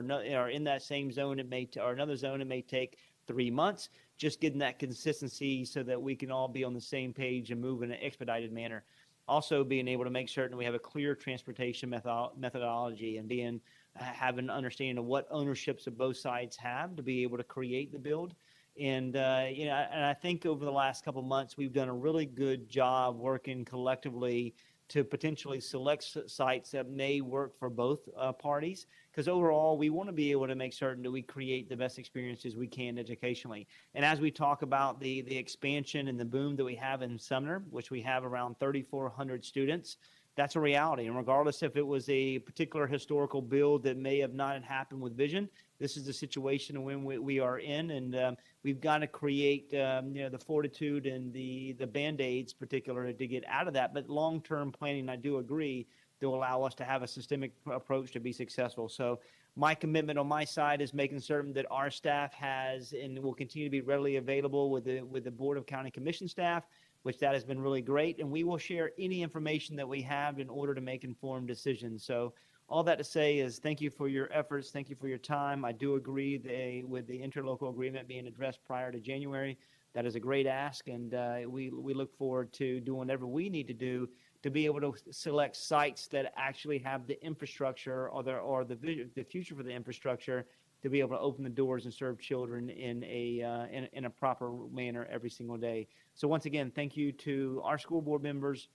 in that same zone, or another zone, it may take 3 months, just getting that consistency so that we can all be on the same page and move in an expedited manner. Also being able to make certain we have a clear transportation methodology and have an understanding of what ownerships of both sides have to be able to create the build. And I think over the last couple of months, we've done a really good job working collectively to potentially select sites that may work for both parties. Because overall, we want to be able to make certain that we create the best experiences we can educationally. And as we talk about the expansion and the boom that we have in Sumner, which we have around 3,400 students, that's a reality. And regardless if it was a particular historical build that may have not happened with vision, this is the situation when we are in, and we've got to create the fortitude and the Band-Aids particularly to get out of that. But long-term planning, I do agree, to allow us to have a systemic approach to be successful. So my commitment on my side is making certain that our staff has and will continue to be readily available with the Board of County Commission staff, which that has been really great. And we will share any information that we have in order to make informed decisions. So all that to say is thank you for your efforts. Thank you for your time. I do agree with the interlocal agreement being addressed prior to January. That is a great ask. And we look forward to doing whatever we need to do to be able to select sites that actually have the infrastructure or the future for the infrastructure to be able to open the doors and serve children in a proper manner every single day. So once again, thank you to our school board members.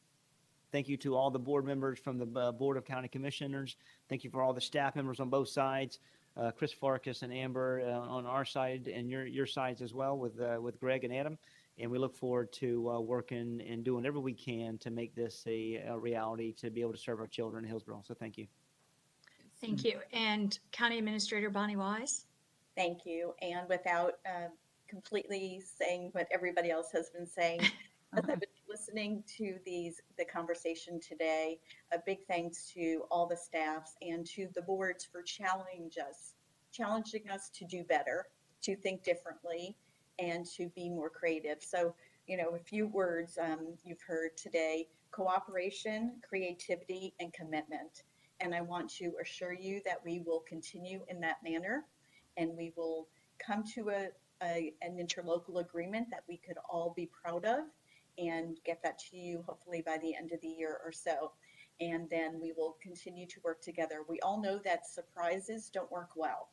Thank you to all the board members from the Board of County Commissioners. Thank you for all the staff members on both sides, Chris Farkas and Amber on our side, and your sides as well with Greg and Adam. And we look forward to working and doing whatever we can to make this a reality to be able to serve our children in Hillsborough. So thank you. Thank you. And County Administrator Bonnie Wise. Thank you. And without completely saying what everybody else has been saying, as I've been listening to the conversation today, a big thanks to all the staffs and to the boards for challenging us to do better, to think differently, and to be more creative. So, a few words you've heard today: cooperation, creativity, and commitment. And I want to assure you that we will continue in that manner, and we will come to an interlocal agreement that we could all be proud of, and get that to you hopefully by the end of the year or so. And then we will continue to work together. We all know that surprises don't work well.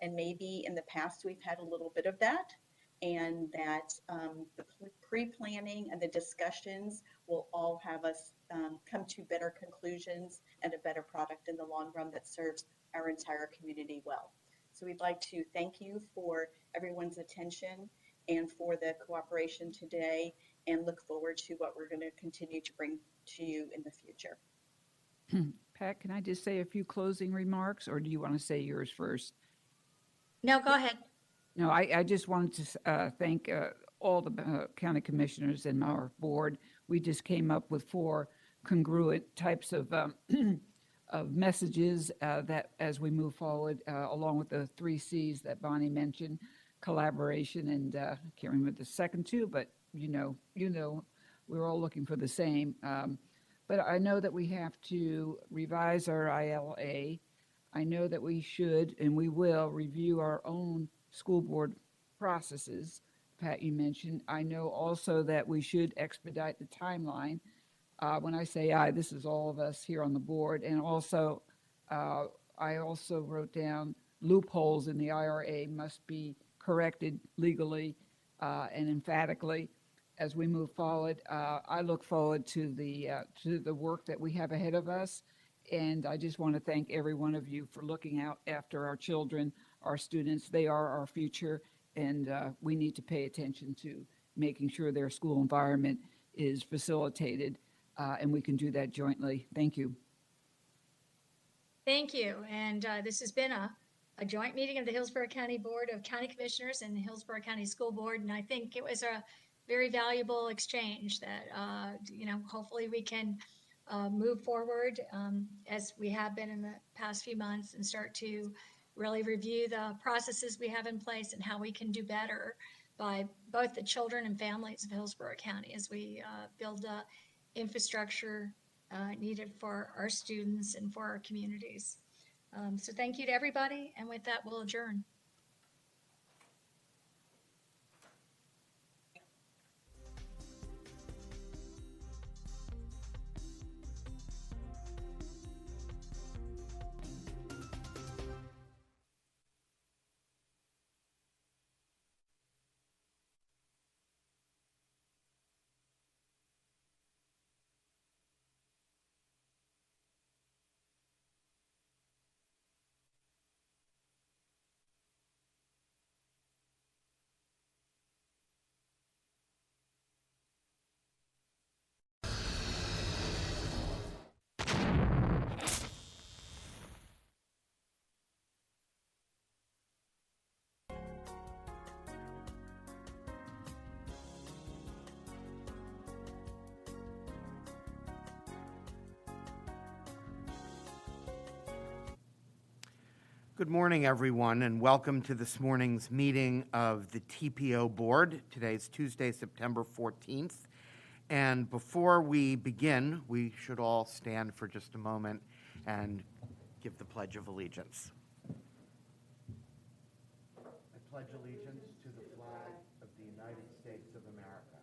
And maybe in the past we've had a little bit of that, and that the pre-planning and the discussions will all have us come to better conclusions and a better product in the long run that serves our entire community well. So we'd like to thank you for everyone's attention and for the cooperation today, and look forward to what we're going to continue to bring to you in the future. Pat, can I just say a few closing remarks, or do you want to say yours first? No, go ahead. No, I just wanted to thank all the county commissioners and our board. We just came up with 4 congruent types of messages that as we move forward, along with the 3 C's that Bonnie mentioned: collaboration, and I can't remember the second 2, but we're all looking for the same. But I know that we have to revise our ILA. I know that we should and we will review our own school board processes. Pat, you mentioned. I know also that we should expedite the timeline. When I say I, this is all of us here on the board. And also, I also wrote down loopholes in the IRA must be corrected legally and emphatically as we move forward. I look forward to the work that we have ahead of us. And I just want to thank every one of you for looking out after our children, our students. They are our future, and we need to pay attention to making sure their school environment is facilitated, and we can do that jointly. Thank you. Thank you. And this has been a joint meeting of the Hillsborough County Board of County Commissioners and the Hillsborough County School Board. And I think it was a very valuable exchange that, hopefully we can move forward as we have been in the past few months and start to really review the processes we have in place and how we can do better by both the children and families of Hillsborough County as we build infrastructure needed for our students and for our communities. So thank you to everybody, and with that, we'll adjourn. Good morning, everyone, and welcome to this morning's meeting of the TPO Board. Today is Tuesday, September 14th. And before we begin, we should all stand for just a moment and give the Pledge of Allegiance. I pledge allegiance to the flag of the United States of America